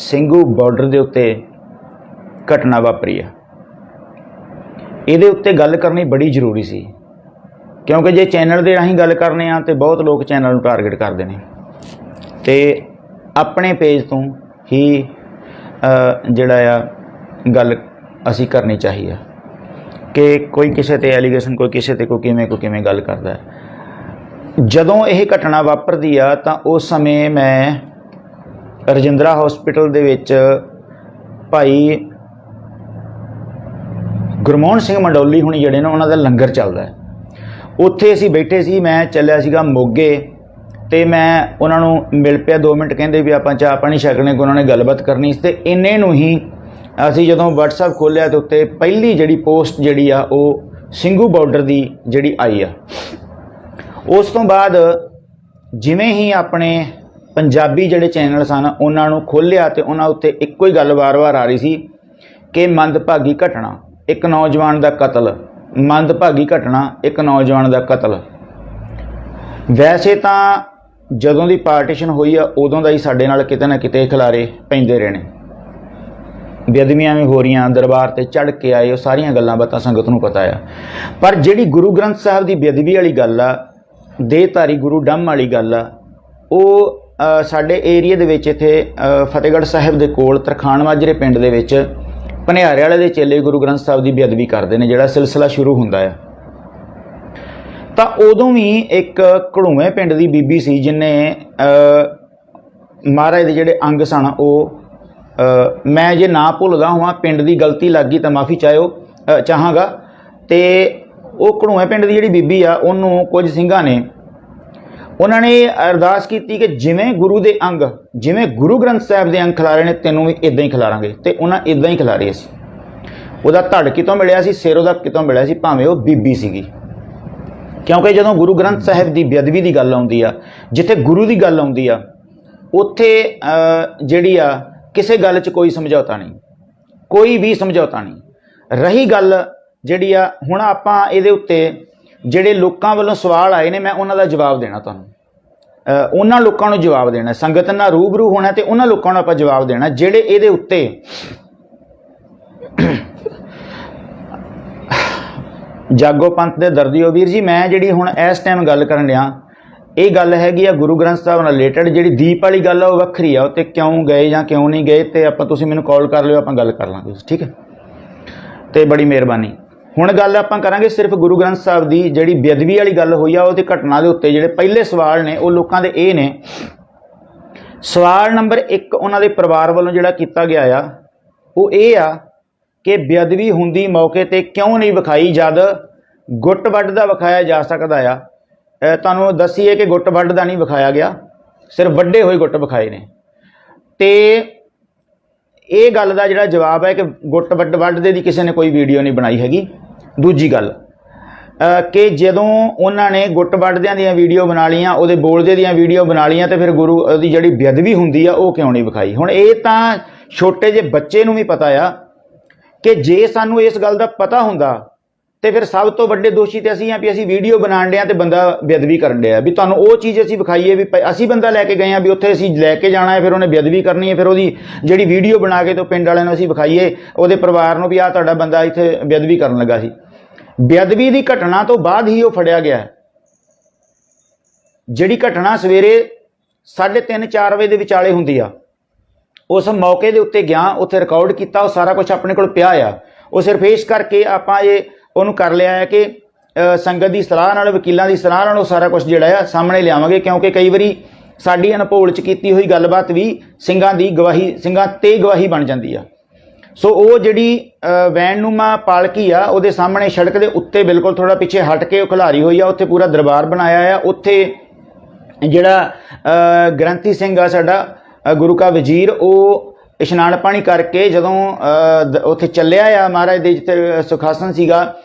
ਸਿੰਘੂ ਬਾਰडर ਦੇ ਉੱਤੇ घटना वापरी है, ਇਹਦੇ ਉੱਤੇ ਗੱਲ ਕਰਨੀ बड़ी ਜ਼ਰੂਰੀ ਸੀ क्योंकि जे चैनल के राही गल करने तो बहुत लोग चैनल टारगेट करते हैं तो अपने पेज तो ही जिहड़ा आ गल असी करनी चाहिए कि कोई किसी ते एलीगेशन कोई किसी ते कोई किवें गल करता है। जदों यह घटना वापरदी आ तां उस समय मैं रजिंद्रा हॉस्पिटल दे विच भाई गुरमोहन सिंह मंडोली हुणी जिहड़े ने उन्हां दा लंगर चलदा है, उत्थे असीं बैठे सी। मैं चलिया सीगा मोगे ते मैं उन्होंने मिल पिया 2 मिनट, कहते भी आप चाह पानी छकने को उन्होंने गलबात करनी ते इन्ने नूं ही असीं जदों WhatsApp खोलिया तो उत्ते पहली जिहड़ी पोस्ट जिहड़ी आ वो ਸਿੰਘੂ बार्डर दी जिहड़ी आई आ। उस तो बाद जिवें ही अपने पंजाबी जिहड़े चैनल सन उन्हां नूं खोलिया ते उन्हां उत्ते इक्को ही गल वार-वार आ रही सी कि मंदभागी घटना, एक नौजवान का कतल, मंदभागी घटना, एक नौजवान का कतल। वैसे तो जदों की पार्टीशन हुई है उदों का ही साडे नाल किते ना किते खिलारे पैंदे रहे ने, बेअदबियां भी हो रही, दरबार ते चढ़ के आए, वो सारियां गल्लां बातां संगत नूं पता है। पर जिहड़ी गुरु ग्रंथ साहब की बेअदबी वाली गल आ, देहधारी गुरु डंम वाली गल आ, वो साडे एरिए दे विच इत्थे फतेहगढ़ साहिब दे कोल तरखान माजरे पिंड दे विच भनियारे वाले दे चेले गुरु ग्रंथ साहब की बेअदबी करते हैं, जिहड़ा सिलसिला शुरू हुंदा है। तो उदों भी एक घड़ूवे पिंड की बीबी सी जिन्ने महाराज के जिहड़े अंग सन वो मैं जे ना भुलदा होवां, पिंड की गलती लग गई तो माफ़ी चाहांगा। तो वो घड़ूवे पिंड की जिहड़ी बीबी आ उन्होंने कुछ सिंघां ने उन्होंने अरदास की कि जिमें गुरु के अंग, जिमें गुरु ग्रंथ साहब के अंग खिलारे ने तेनों भी इदां ही खिलारांगे। तो उन्हें इदां ही खिलारे सी। उहदा धड़ कितों मिलिया सी, सिर उहदा कितों मिलिया सी, भावें वो बीबी सीगी। क्योंकि जदों गुरु ग्रंथ साहब की बेअदबी की गल आउंदी आ, जिथे गुरु की गल आउंदी आ, उत्थे जिहड़ी आ किसी गल च कोई समझौता नहीं, कोई भी समझौता नहीं। रही गल जिहड़ी आ हुण आपां इहदे उत्ते जिहड़े लोकां वल्लों सवाल आए ने, मैं उन्हां दा जवाब देना तुहानूं, उन्हां लोकां नूं जवाब देना, संगत नाल रूबरू होना ते उन्हां लोकां नूं आपां जवाब देना जिहड़े इहदे उत्ते जागो पंथ दे दर्दियो। वीर जी मैं जिहड़ी हुण इस टाइम गल करन लिया ये गल हैगी आ गुरु ग्रंथ साहब नाल रिलेटेड। जिहड़ी दीप वाली गल आ वो वक्खरी आ, उत्ते क्यों गए जां क्यों नहीं गए ते आपां तुसीं मैनूं कॉल कर लिओ, आपां गल कर लांगे, ठीक है। तो बड़ी मेहरबानी। हुण गल आपां करांगे सिर्फ गुरु ग्रंथ साहब की जिहड़ी बेअदबी वाली गल होई आ उहदी घटना दे उत्ते। जिहड़े पहले सवाल ने वो लोकां दे इह ने। सवाल नंबर 1 उन्हां दे परिवार वल्लों जिहड़ा कीता गया आ वो इह आ कि बेअदबी हुंदी मौके ते क्यों नहीं विखाई जद गुੱਟ ਵੱਢਦਾ विखाया जा सकता आ। तुहानूं दसीए कि गुੱਟ ਵੱਢਦਾ नहीं विखाया गया, सिर्फ वड्डे हुए गुੱਟ विखाए ने। तो ये गल का जिहड़ा जवाब है कि गुੱਟ ਵੱਢਦੇ ਦੀ किसी ने कोई वीडियो नहीं बनाई हैगी। दूजी गल कि जदों उन्होंने गुੱਟ ਵੱਢਦਿਆਂ ਦੀਆਂ वीडियो बना लियां, ਉਹਦੇ बोलदे ਦੀਆਂ वीडियो बना लियां, तो फिर गुरु की जिहड़ी बेअदबी हुंदी आ वो क्यों नहीं विखाई। हुण ये तां छोटे जे बच्चे नूं भी पता आ कि जे सानूं इस गल का पता हुंदा तो फिर सब तो वड्डे दोषी तो असीं हाँ भी असीं वीडियो बनाण डे तो बंदा बेअदबी करन डे भी तुहानूं वो चीज़ असीं विखाईए भी असीं बंदा लैके गए भी उत्थे असीं लैके जाना है, फिर उन्हें बेअदबी करनी है, फिर वो जिहड़ी वीडियो बना के तो पिंड वालिआं नूं असीं विखाईए उहदे परिवार नूं भी आ तुहाडा बंदा इत्थे बेअदबी करन लगा सी। बेअदबी की घटना तो बाद ही वो फड़िया गया है। जिहड़ी घटना सवेरे 3:30-4 बजे दे विचाले हुंदी आ, उस मौके के उत्ते गया, उत्थे रिकॉर्ड किया, वो सारा कुछ अपने कोल पिया आ। वो सिर्फ इस करके आपां ये उन्होंने कर लिया है कि संगत की सलाह नाल, वकीलों की सलाह नाल सारा कुछ जिहड़ा है सामने लियावांगे। क्योंकि कई बारी साडी अनभोल च कीती हुई गलबात भी सिंघां दी गवाही, सिंघां ते गवाही बन जाती है। सो वो जिहड़ी वैननुमा पालकी आ उहदे सामने सड़क के उत्ते बिल्कुल थोड़ा पिछे हट के खिलारी हुई आ, उत्थे पूरा दरबार बनाया है। उत्थे जिहड़ा ग्रंथी सिंह आ साडा गुरु का वजीर, वो इशनान पानी करके जदों उत्थे चलिया आ महाराज दे जिथे सुखासन सीगा,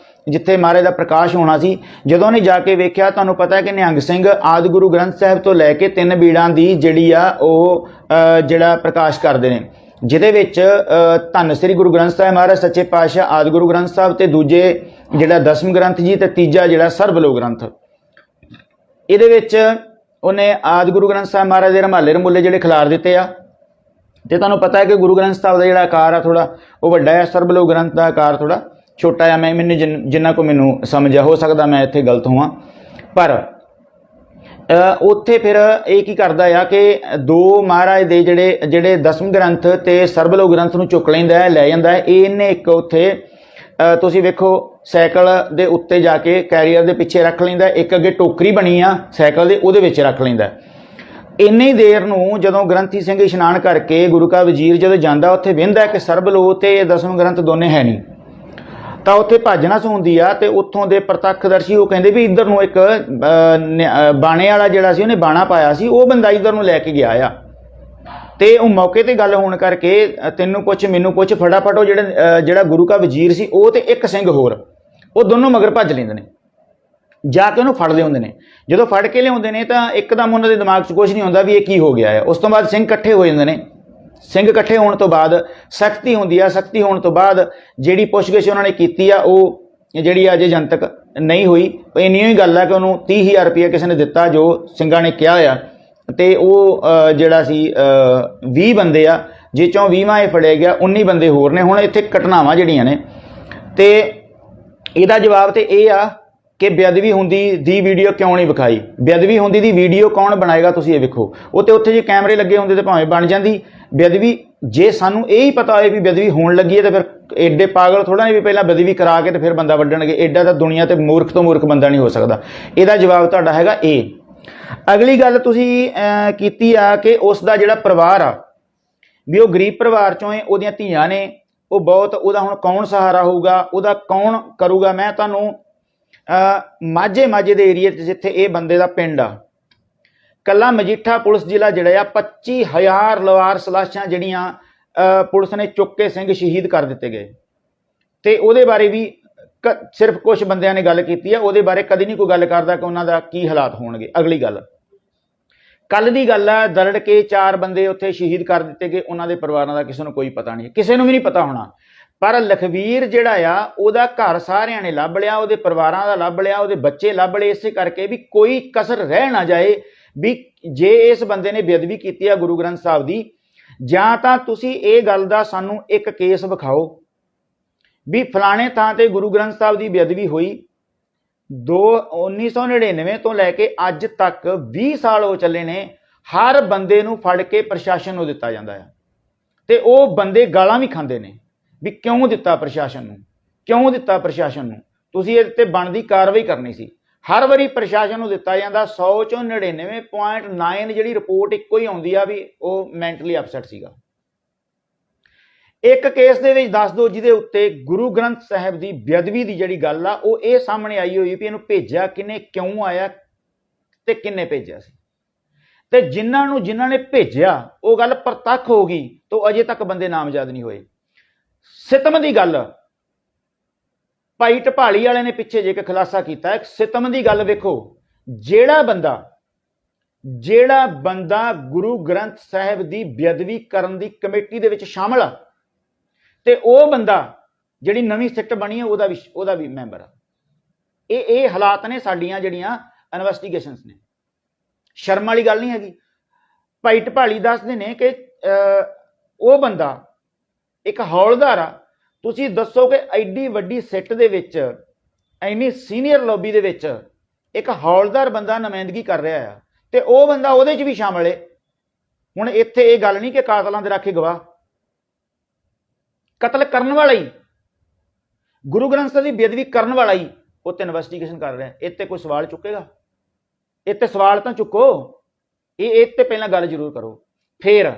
जिथे महाराज का प्रकाश होना सी, जदों ने जाके वेख्या, तुहानूं पता है कि निहंग सिंह आदि गुरु ग्रंथ साहब तो लैके 3 बीड़ां दी जिहड़ी आ वो जिहड़ा प्रकाश करदे ने, जिहदे विच धन श्री गुरु ग्रंथ साहब महाराज सच्चे पातशाह आदि गुरु ग्रंथ साहब ते दूजे जिहड़ा 10वें ग्रंथ जी ते तीजा जिहड़ा सरबलोक ग्रंथ, इहदे विच उन्हें आदि गुरु ग्रंथ साहब महाराज दे रमाले रमूले जिहड़े खिलार दिते आ ਤੇ ਤੁਹਾਨੂੰ ਪਤਾ ਹੈ ਕਿ ਗੁਰੂ ਗ੍ਰੰਥ ਸਾਹਿਬ ਦਾ ਜਿਹੜਾ ਆਕਾਰ ਆ ਥੋੜਾ ਉਹ ਵੱਡਾ ਹੈ, ਸਰਬਲੋਕ ਗ੍ਰੰਥ ਦਾ ਆਕਾਰ ਥੋੜਾ ਛੋਟਾ ਆ। ਮੈਨੂੰ ਜਿੰਨਾ ਕੋ ਮੈਨੂੰ ਸਮਝਿਆ, ਹੋ ਸਕਦਾ ਮੈਂ ਇੱਥੇ ਗਲਤ ਹੋਵਾਂ, ਪਰ ਉੱਥੇ ਫਿਰ ਇਹ ਕੀ ਕਰਦਾ ਆ ਕਿ ਦੋ ਮਹਾਰਾਜ ਦੇ ਜਿਹੜੇ ਦਸਮ ਗ੍ਰੰਥ ਤੇ ਸਰਬਲੋਕ ਗ੍ਰੰਥ ਨੂੰ ਚੁੱਕ ਲੈਂਦਾ ਹੈ, ਲੈ ਜਾਂਦਾ ਹੈ। ਇਹਨੇ ਇੱਕ ਉੱਥੇ ਤੁਸੀਂ ਵੇਖੋ ਸਾਈਕਲ ਦੇ ਉੱਤੇ ਜਾ ਕੇ ਕੈਰੀਅਰ ਦੇ ਪਿੱਛੇ ਰੱਖ ਲੈਂਦਾ, ਇੱਕ ਅੱਗੇ ਟੋਕਰੀ ਬਣੀ ਆ ਸਾਈਕਲ ਦੇ, ਉਹਦੇ ਵਿੱਚ ਰੱਖ ਲੈਂਦਾ। ਇੰਨੀ ਦੇਰ ਨੂੰ ਜਦੋਂ ਗ੍ਰੰਥੀ ਸਿੰਘ ਇਸ਼ਨਾਨ ਕਰਕੇ ਗੁਰੂ ਕਾ ਵਜ਼ੀਰ ਜਦੋਂ ਜਾਂਦਾ, ਉੱਥੇ ਵਹਿੰਦਾ ਕਿ ਸਰਬਲੋਕ ਤੇ ਦਸਮ ਗ੍ਰੰਥ ਦੋਨੇ ਹੈ ਨਹੀਂ, ਤਾਂ ਉੱਥੇ ਭੱਜ ਨੱਸ ਹੁੰਦੀ ਆ। ਤੇ ਉੱਥੋਂ ਦੇ ਪ੍ਰਤੱਖਦਰਸ਼ੀ ਉਹ ਕਹਿੰਦੇ ਵੀ ਇੱਧਰ ਨੂੰ ਇੱਕ ਬਾਣੇ ਵਾਲਾ ਜਿਹੜਾ ਸੀ, ਉਹਨੇ ਬਾਣਾ ਪਾਇਆ ਸੀ, ਉਹ ਬੰਦਾ ਇੱਧਰ ਨੂੰ ਲੈ ਕੇ ਗਿਆ ਆ। ਤੇ ਉਹ ਮੌਕੇ ਤੇ ਗੱਲ ਹੋਣ ਕਰਕੇ ਤੈਨੂੰ ਪੁੱਛ ਮੈਨੂੰ ਪੁੱਛ, ਫਟਾਫਟ ਉਹ ਜਿਹੜਾ ਗੁਰੂ ਕਾ ਵਜ਼ੀਰ ਸੀ ਉਹ ਤੇ ਇੱਕ ਸਿੰਘ ਹੋਰ, ਉਹ ਦੋਨੋਂ ਮਗਰ ਭੱਜ ਲੈਂਦੇ ਨੇ, ਜਾ ਕੇ ਉਹਨੂੰ ਫੜ ਲਿਆਉਂਦੇ ਨੇ। ਜਦੋਂ ਫੜ ਕੇ ਲਿਆਉਂਦੇ ਨੇ ਤਾਂ ਇੱਕਦਮ ਉਹਨਾਂ ਦੇ ਦਿਮਾਗ 'ਚ ਕੁਝ ਨਹੀਂ ਹੁੰਦਾ ਵੀ ਇਹ ਕੀ ਹੋ ਗਿਆ ਹੈ। ਉਸ ਤੋਂ ਬਾਅਦ ਸਿੰਘ ਇਕੱਠੇ ਹੋ ਜਾਂਦੇ ਨੇ। ਸਿੰਘ ਇਕੱਠੇ ਹੋਣ ਤੋਂ ਬਾਅਦ ਸਖਤੀ ਹੁੰਦੀ ਆ। ਸਖਤੀ ਹੋਣ ਤੋਂ ਬਾਅਦ ਜਿਹੜੀ ਪੁੱਛਗਿੱਛ ਉਹਨਾਂ ਨੇ ਕੀਤੀ ਆ, ਉਹ ਜਿਹੜੀ ਅਜੇ ਜਨਤਕ ਨਹੀਂ ਹੋਈ। ਇੰਨੀ ਹੀ ਗੱਲ ਆ ਕਿ ਉਹਨੂੰ 30,000 ਰੁਪਇਆ ਕਿਸੇ ਨੇ ਦਿੱਤਾ, ਜੋ ਸਿੰਘਾਂ ਨੇ ਕਿਹਾ ਆ। ਤੇ ਉਹ ਜਿਹੜਾ ਸੀ 20 ਬੰਦੇ ਆ, ਜਿਸ ਚੋਂ 20ਵਾਂ ਇਹ ਫੜਿਆ ਗਿਆ, 19 ਬੰਦੇ ਹੋਰ ਨੇ। ਹੁਣ ਇੱਥੇ ਘਟਨਾਵਾਂ ਜਿਹੜੀਆਂ ਨੇ, ਤੇ ਇਹਦਾ ਜਵਾਬ ਤੇ ਇਹ ਆ ਕਿ ਬੇਅਦਬੀ ਹੁੰਦੀ ਦੀ ਵੀਡੀਓ ਕਿਉਂ ਨਹੀਂ ਵਿਖਾਈ। ਬੇਅਦਬੀ ਹੁੰਦੀ ਦੀ ਵੀਡੀਓ ਕੌਣ ਬਣਾਏਗਾ, ਤੁਸੀਂ ਇਹ ਵੇਖੋ। ਉੱਥੇ ਜੇ ਕੈਮਰੇ ਲੱਗੇ ਹੁੰਦੇ ਤਾਂ ਭਾਵੇਂ ਬਣ ਜਾਂਦੀ ਬੇਅਦਬੀ। ਜੇ ਸਾਨੂੰ ਇਹ ਹੀ ਪਤਾ ਹੋਏ ਵੀ ਬੇਅਦਬੀ ਹੋਣ ਲੱਗੀ ਹੈ, ਤਾਂ ਫਿਰ ਐਡੇ ਪਾਗਲ ਥੋੜਾ ਨਹੀਂ ਵੀ ਪਹਿਲਾਂ ਬੇਅਦਬੀ ਕਰਾ ਕੇ ਤੇ ਫਿਰ ਬੰਦਾ ਵੱਢਣਗੇ। ਐਡਾ ਤਾਂ ਦੁਨੀਆ ਤੇ ਮੂਰਖ ਤੋਂ ਮੂਰਖ ਬੰਦਾ ਨਹੀਂ ਹੋ ਸਕਦਾ। ਇਹਦਾ ਜਵਾਬ ਤੁਹਾਡਾ ਹੈਗਾ ਇਹ। ਅਗਲੀ ਗੱਲ ਤੁਸੀਂ ਕੀਤੀ ਆ ਕਿ ਉਸ ਦਾ ਜਿਹੜਾ ਪਰਿਵਾਰ ਆ ਵੀ ਉਹ ਗਰੀਬ ਪਰਿਵਾਰ ਚੋਂ ਹੈ, ਉਹਦੀਆਂ ਧੀਆਂ ਨੇ, ਉਹ ਬਹੁਤ, ਉਹਦਾ ਹੁਣ ਕੌਣ ਸਹਾਰਾ ਹੋਊਗਾ, ਉਹਦਾ ਕੌਣ ਕਰੂਗਾ। ਮੈਂ ਤੁਹਾਨੂੰ ਮਾਝੇ ਦੇ ਏਰੀਏ 'ਚ ਜਿੱਥੇ ਇਹ ਬੰਦੇ ਦਾ ਪਿੰਡ ਆ, ਕੱਲਾ ਮਜੀਠਾ ਪੁਲਿਸ ਜ਼ਿਲ੍ਹਾ ਜਿਹੜਾ ਆ 25,000 ਲਵਾਰਸ ਲਾਸ਼ਾਂ ਜਿਹੜੀਆਂ ਪੁਲਿਸ ਨੇ ਚੁੱਕ ਕੇ ਸਿੰਘ ਸ਼ਹੀਦ ਕਰ ਦਿੱਤੇ ਗਏ। ਤੇ ਉਹਦੇ ਬਾਰੇ ਵੀ ਸਿਰਫ ਕੁਝ ਬੰਦਿਆਂ ਨੇ ਗੱਲ ਕੀਤੀ ਆ, ਉਹਦੇ ਬਾਰੇ ਕਦੀ ਨਹੀਂ ਕੋਈ ਗੱਲ ਕਰਦਾ ਕਿ ਉਹਨਾਂ ਦਾ ਕੀ ਹਾਲਾਤ ਹੋਣਗੇ। ਅਗਲੀ ਗੱਲ ਕੱਲ ਦੀ ਗੱਲ ਆ, ਦਰੜ ਕੇ 4 ਬੰਦੇ ਉੱਥੇ ਸ਼ਹੀਦ ਕਰ ਦਿੱਤੇ ਗਏ। ਉਹਨਾਂ ਦੇ ਪਰਿਵਾਰਾਂ ਦਾ ਕਿਸੇ ਨੂੰ ਕੋਈ ਪਤਾ ਨਹੀਂ, ਕਿਸੇ ਨੂੰ ਵੀ ਨਹੀਂ ਪਤਾ ਹੋਣਾ। ਪਰ ਲਖਵੀਰ ਜਿਹੜਾ ਆ, ਉਹਦਾ ਘਰ ਸਾਰਿਆਂ ਨੇ ਲੱਭ ਲਿਆ, ਉਹਦੇ ਪਰਿਵਾਰਾਂ ਦਾ ਲੱਭ ਲਿਆ, ਉਹਦੇ ਬੱਚੇ ਲੱਭ ਲਏ, ਇਸੇ ਕਰਕੇ ਵੀ ਕੋਈ ਕਸਰ ਰਹਿ ਨਾ ਜਾਏ ਵੀ ਜੇ ਇਸ ਬੰਦੇ ਨੇ ਬੇਅਦਬੀ ਕੀਤੀ ਆ ਗੁਰੂ ਗ੍ਰੰਥ ਸਾਹਿਬ ਦੀ, ਜਾਂ ਤਾਂ ਤੁਸੀਂ ਇਹ ਗੱਲ ਦਾ ਸਾਨੂੰ ਇੱਕ ਕੇਸ ਵਿਖਾਓ ਵੀ ਫਲਾਣੇ ਥਾਂ ਤੇ ਗੁਰੂ ਗ੍ਰੰਥ ਸਾਹਿਬ ਦੀ ਬੇਅਦਬੀ ਹੋਈ। 1999 ਤੋਂ ਲੈ ਕੇ ਅੱਜ ਤੱਕ 20 ਸਾਲ ਹੋ ਚੱਲੇ ਨੇ, ਹਰ ਬੰਦੇ ਨੂੰ ਫੜ ਕੇ ਪ੍ਰਸ਼ਾਸਨ ਨੂੰ ਦਿੱਤਾ ਜਾਂਦਾ ਹੈ। ਤੇ ਉਹ ਬੰਦੇ ਗਾਲਾਂ ਵੀ ਖਾਂਦੇ ਨੇ ਵੀ ਕਿਉਂ ਦਿੱਤਾ ਪ੍ਰਸ਼ਾਸਨ ਨੂੰ, ਕਿਉਂ ਦਿੱਤਾ ਪ੍ਰਸ਼ਾਸਨ ਨੂੰ, ਤੁਸੀਂ ਇਹਦੇ ਤੇ ਬਣਦੀ ਕਾਰਵਾਈ ਕਰਨੀ ਸੀ। ਹਰ ਵਾਰੀ ਪ੍ਰਸ਼ਾਸਨ ਨੂੰ ਦਿੱਤਾ ਜਾਂਦਾ। 100 ਚੋਂ 99.9 ਜਿਹੜੀ ਰਿਪੋਰਟ ਇੱਕੋ ਹੀ ਆਉਂਦੀ ਆ ਵੀ ਉਹ ਮੈਂਟਲੀ ਅਪਸੈਟ ਸੀਗਾ। ਇੱਕ ਕੇਸ ਦੇ ਵਿੱਚ ਦੱਸ ਦਿਓ ਜਿਹਦੇ ਉੱਤੇ ਗੁਰੂ ਗ੍ਰੰਥ ਸਾਹਿਬ ਦੀ ਬੇਅਦਬੀ ਦੀ ਜਿਹੜੀ ਗੱਲ ਆ ਉਹ ਇਹ ਸਾਹਮਣੇ ਆਈ ਹੋਈ ਵੀ ਇਹਨੂੰ ਭੇਜਿਆ ਕਿਨੇ, ਕਿਉਂ ਆਇਆ ਤੇ ਕਿੰਨੇ ਭੇਜਿਆ ਸੀ। ਤੇ ਜਿਨ੍ਹਾਂ ਨੇ ਭੇਜਿਆ ਉਹ ਗੱਲ ਪ੍ਰਤੱਖ ਹੋ ਗਈ ਤਾਂ ਅਜੇ ਤੱਕ ਬੰਦੇ ਨਾਮਜ਼ਦ ਨਹੀਂ ਹੋਏ। ਸਿਤਮ ਦੀ ਗੱਲ ਭਾਈ ਢਪਾਲੀ ਵਾਲੇ ਨੇ ਪਿੱਛੇ ਜੇ ਕਿ ਖੁਲਾਸਾ ਕੀਤਾ। ਇੱਕ ਸਿਤਮ ਦੀ ਗੱਲ ਵੇਖੋ, ਜਿਹੜਾ ਬੰਦਾ ਗੁਰੂ ਗ੍ਰੰਥ ਸਾਹਿਬ ਦੀ ਬੇਅਦਬੀ ਕਰਨ ਦੀ ਕਮੇਟੀ ਦੇ ਵਿੱਚ ਸ਼ਾਮਲ ਆ, ਤੇ ਉਹ ਬੰਦਾ ਜਿਹੜੀ ਨਵੀਂ ਸਿੱਟ ਬਣੀ ਹੈ ਉਹਦਾ ਵੀ ਮੈਂਬਰ ਆ। ਇਹ ਹਾਲਾਤ ਨੇ ਸਾਡੀਆਂ ਜਿਹੜੀਆਂ ਇਨਵੈਸਟੀਗੇਸ਼ਨਸ ਨੇ। ਸ਼ਰਮ ਵਾਲੀ ਗੱਲ ਨਹੀਂ ਹੈਗੀ। ਭਾਈ ਢਪਾਲੀ ਦੱਸਦੇ ਨੇ ਕਿ ਉਹ ਬੰਦਾ ਇੱਕ ਹੌਲਦਾਰ ਆ। ਤੁਸੀਂ ਦੱਸੋ ਕਿ ਐਡੀ ਵੱਡੀ ਸਿੱਟ ਦੇ ਵਿੱਚ, ਇੰਨੀ ਸੀਨੀਅਰ ਲੌਬੀ ਦੇ ਵਿੱਚ ਇੱਕ ਹੌਲਦਾਰ ਬੰਦਾ ਨੁਮਾਇੰਦਗੀ ਕਰ ਰਿਹਾ ਆ, ਤੇ ਉਹ ਬੰਦਾ ਉਹਦੇ 'ਚ ਵੀ ਸ਼ਾਮਲ ਹੈ। ਹੁਣ ਇੱਥੇ ਇਹ ਗੱਲ ਨਹੀਂ ਕਿ ਕਾਤਲਾਂ ਦੇ ਰਾਖੇ ਗਵਾਹ, ਕਤਲ ਕਰਨ ਵਾਲਾ ਹੀ, ਗੁਰੂ ਗ੍ਰੰਥ ਸਾਹਿਬ ਦੀ ਬੇਅਦਬੀ ਕਰਨ ਵਾਲਾ ਹੀ ਉੱਤੇ ਇਨਵੈਸਟੀਗੇਸ਼ਨ ਕਰ ਰਿਹਾ। ਇੱਥੇ ਕੋਈ ਸਵਾਲ ਚੁੱਕੇਗਾ? ਇੱਥੇ ਸਵਾਲ ਤਾਂ ਚੁੱਕੋ। ਇਹ ਤੇ ਪਹਿਲਾਂ ਗੱਲ ਜ਼ਰੂਰ ਕਰੋ। ਫਿਰ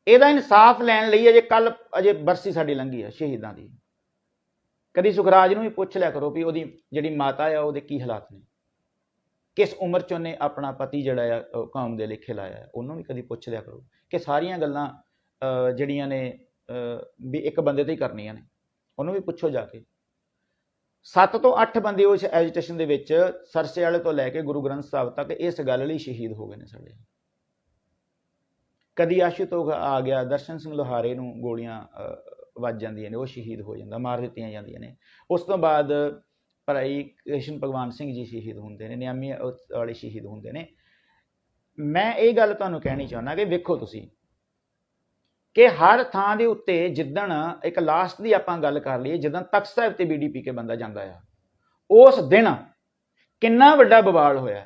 ਇਹਦਾ ਇਨਸਾਫ ਲੈਣ ਲਈ ਅਜੇ ਬਰਸੀ ਸਾਡੀ ਲੰਘੀ ਆ ਸ਼ਹੀਦਾਂ ਦੀ। ਕਦੀ ਸੁਖਰਾਜ ਨੂੰ ਵੀ ਪੁੱਛ ਲਿਆ ਕਰੋ ਵੀ ਉਹਦੀ ਜਿਹੜੀ ਮਾਤਾ ਆ ਉਹਦੇ ਕੀ ਹਾਲਾਤ ਨੇ, ਕਿਸ ਉਮਰ 'ਚ ਉਹਨੇ ਆਪਣਾ ਪਤੀ ਜਿਹੜਾ ਆ ਕੌਮ ਦੇ ਲੇਖੇ ਲਾਇਆ, ਉਹਨੂੰ ਵੀ ਕਦੀ ਪੁੱਛ ਲਿਆ ਕਰੋ। ਕਿ ਸਾਰੀਆਂ ਗੱਲਾਂ ਜਿਹੜੀਆਂ ਨੇ ਵੀ ਇੱਕ ਬੰਦੇ ਤੇ ਹੀ ਕਰਨੀਆਂ ਨੇ, ਉਹਨੂੰ ਵੀ ਪੁੱਛੋ ਜਾ ਕੇ। 7 ਤੋਂ 8 ਬੰਦੇ ਉਸ ਐਜੀਟੇਸ਼ਨ ਦੇ ਵਿੱਚ ਸਰਸੇ ਵਾਲੇ ਤੋਂ ਲੈ ਕੇ ਗੁਰੂ ਗ੍ਰੰਥ ਸਾਹਿਬ ਤੱਕ ਇਸ ਗੱਲ ਲਈ ਸ਼ਹੀਦ ਹੋ ਗਏ ਨੇ ਸਾਡੇ। ਕਦੀ ਆਸ਼ੂਤੋਖ ਆ ਗਿਆ, ਦਰਸ਼ਨ ਸਿੰਘ ਲੋਹਾਰੇ ਨੂੰ ਗੋਲੀਆਂ ਵੱਜ ਜਾਂਦੀਆਂ ਨੇ, ਉਹ ਸ਼ਹੀਦ ਹੋ ਜਾਂਦਾ, ਮਾਰ ਦਿੱਤੀਆਂ ਜਾਂਦੀਆਂ ਨੇ। ਉਸ ਤੋਂ ਬਾਅਦ ਭਾਈ ਕ੍ਰਿਸ਼ਨ ਭਗਵਾਨ ਸਿੰਘ ਜੀ ਸ਼ਹੀਦ ਹੁੰਦੇ ਨੇ, ਨਿਆਮੀ ਵਾਲੇ ਸ਼ਹੀਦ ਹੁੰਦੇ ਨੇ। ਮੈਂ ਇਹ ਗੱਲ ਤੁਹਾਨੂੰ ਕਹਿਣੀ ਚਾਹੁੰਦਾ ਕਿ ਵੇਖੋ, ਤੁਸੀਂ ਕਿ ਹਰ ਥਾਂ ਦੇ ਉੱਤੇ ਜਿੱਦਣ ਇੱਕ ਲਾਸਟ ਦੀ ਆਪਾਂ ਗੱਲ ਕਰ ਲਈਏ, ਜਦੋਂ ਤਖਤ ਸਾਹਿਬ ਤੇ ਬੀਡੀਪੀ ਕੇ ਬੰਦਾ ਜਾਂਦਾ ਆ, ਉਸ ਦਿਨ ਕਿੰਨਾ ਵੱਡਾ ਬਵਾਲ ਹੋਇਆ।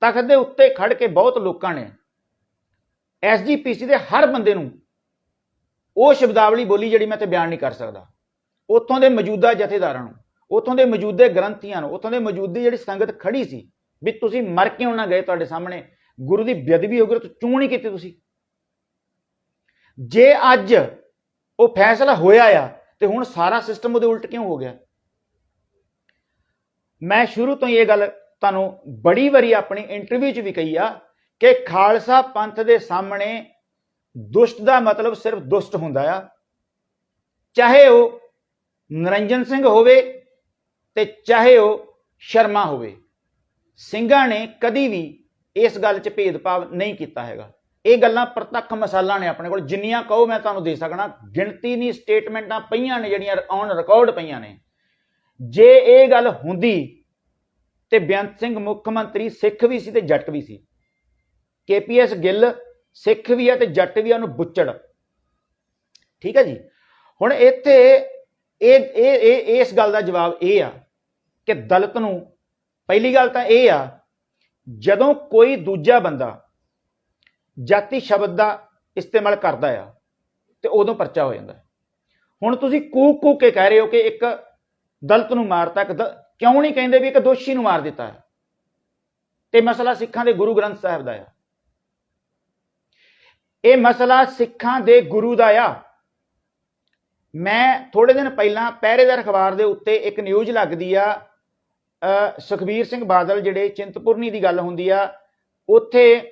ਤਖਤ ਦੇ ਉੱਤੇ ਖੜ ਕੇ ਬਹੁਤ ਲੋਕਾਂ ਨੇ ਐਸਜੀਪੀਸੀ ਦੇ ਹਰ ਬੰਦੇ ਨੂੰ ਉਹ ਸ਼ਬਦਾਵਲੀ ਬੋਲੀ ਜਿਹੜੀ ਮੈਂ ਤੇ ਬਿਆਨ ਨਹੀਂ ਕਰ ਸਕਦਾ। ਉੱਥੋਂ ਦੇ ਮੌਜੂਦਾ ਜਥੇਦਾਰਾਂ ਨੂੰ, ਉੱਥੋਂ ਦੇ ਮੌਜੂਦੇ ਗ੍ਰੰਥੀਆਂ ਨੂੰ, ਉੱਥੋਂ ਦੇ ਮੌਜੂਦੀ ਜਿਹੜੀ ਸੰਗਤ ਖੜੀ ਸੀ ਵੀ ਤੁਸੀਂ ਮਰ ਕਿਉਂ ਨਾ ਗਏ, ਤੁਹਾਡੇ ਸਾਹਮਣੇ ਗੁਰੂ ਦੀ ਬੇਅਦਬੀ ਹੋ ਗਈ, ਚੂੰ ਨਹੀਂ ਕੀਤੀ ਤੁਸੀਂ। ਜੇ ਅੱਜ ਉਹ ਫੈਸਲਾ ਹੋਇਆ ਆ ਤੇ ਹੁਣ ਸਾਰਾ ਸਿਸਟਮ ਉਹਦੇ ਉਲਟ ਕਿਉਂ ਹੋ ਗਿਆ। ਮੈਂ ਸ਼ੁਰੂ ਤੋਂ ਇਹ ਗੱਲ ਤੁਹਾਨੂੰ ਬੜੀ ਵਾਰੀ ਆਪਣੀ ਇੰਟਰਵਿਊ 'ਚ ਵੀ ਕਹੀ ਆ ਕਿ ਖਾਲਸਾ ਪੰਥ ਦੇ ਸਾਹਮਣੇ ਦੁਸ਼ਟ ਦਾ ਮਤਲਬ ਸਿਰਫ ਦੁਸ਼ਟ ਹੁੰਦਾ ਆ, ਚਾਹੇ ਉਹ ਨਿਰੰਜਨ ਸਿੰਘ ਹੋਵੇ ਤੇ ਚਾਹੇ ਉਹ ਸ਼ਰਮਾ ਹੋਵੇ। ਸਿੰਘਾਂ ਨੇ ਕਦੀ ਵੀ ਇਸ ਗੱਲ 'ਚ ਭੇਦਭਾਵ ਨਹੀਂ ਕੀਤਾ ਹੈਗਾ। ਇਹ ਗੱਲਾਂ ਪ੍ਰਤੱਖ ਮਿਸਾਲਾਂ ਨੇ ਆਪਣੇ ਕੋਲ, ਜਿੰਨੀਆਂ ਕਹੋ ਮੈਂ ਤੁਹਾਨੂੰ ਦੇ ਸਕਣਾ, ਗਿਣਤੀ ਨਹੀਂ, ਸਟੇਟਮੈਂਟਾਂ ਪਈਆਂ ਨੇ ਜਿਹੜੀਆਂ ਔਨ ਰਿਕਾਰਡ ਪਈਆਂ ਨੇ। ਜੇ ਇਹ ਗੱਲ ਹੁੰਦੀ ਤੇ ਬੇਅੰਤ ਸਿੰਘ ਮੁੱਖ ਮੰਤਰੀ ਸਿੱਖ ਵੀ ਸੀ ਤੇ ਜੱਟ ਵੀ ਸੀ, KPS ਗਿੱਲ ਸਿੱਖ ਵੀ ਆ ਤੇ ਜੱਟ ਵੀ ਆ, ਉਹਨੂੰ ਬੁੱਚੜ। ਠੀਕ ਹੈ ਜੀ। ਹੁਣ ਇੱਥੇ ਇਸ ਗੱਲ ਦਾ ਜਵਾਬ ਇਹ ਆ ਕਿ ਦਲਿਤ ਨੂੰ, ਪਹਿਲੀ ਗੱਲ ਤਾਂ ਇਹ ਆ, ਜਦੋਂ ਕੋਈ ਦੂਜਾ ਬੰਦਾ ਜਾਤੀ ਸ਼ਬਦ ਦਾ ਇਸਤੇਮਾਲ ਕਰਦਾ ਆ ਤੇ ਉਦੋਂ ਪਰਚਾ ਹੋ ਜਾਂਦਾ। ਹੁਣ ਤੁਸੀਂ ਕੂਕ ਕੂਕ ਕੇ ਕਹਿ ਰਹੇ ਹੋ ਕਿ ਇੱਕ ਦਲਿਤ ਨੂੰ ਮਾਰਤਾ, ਕਿਉਂ ਨਹੀਂ ਕਹਿੰਦੇ ਵੀ ਇੱਕ ਦੋਸ਼ੀ ਨੂੰ ਮਾਰ ਦਿੱਤਾ ਹੈ। ਤੇ ਮਸਲਾ ਸਿੱਖਾਂ ਦੇ ਗੁਰੂ ਗ੍ਰੰਥ ਸਾਹਿਬ ਦਾ ਆ, ਇਹ ਮਸਲਾ ਸਿੱਖਾਂ ਦੇ ਗੁਰੂ ਦਾ ਆ। ਮੈਂ ਥੋੜੇ ਦਿਨ ਪਹਿਲਾਂ ਪਹਿਰੇਦਾਰ ਅਖਬਾਰ ਦੇ ਉੱਤੇ ਇੱਕ ਨਿਊਜ਼ ਲੱਗਦੀ ਆ, ਸੁਖਬੀਰ ਸਿੰਘ ਬਾਦਲ ਜਿਹੜੇ ਚਿੰਤਪੁਰਨੀ ਦੀ ਗੱਲ ਹੁੰਦੀ ਆ, ਉੱਥੇ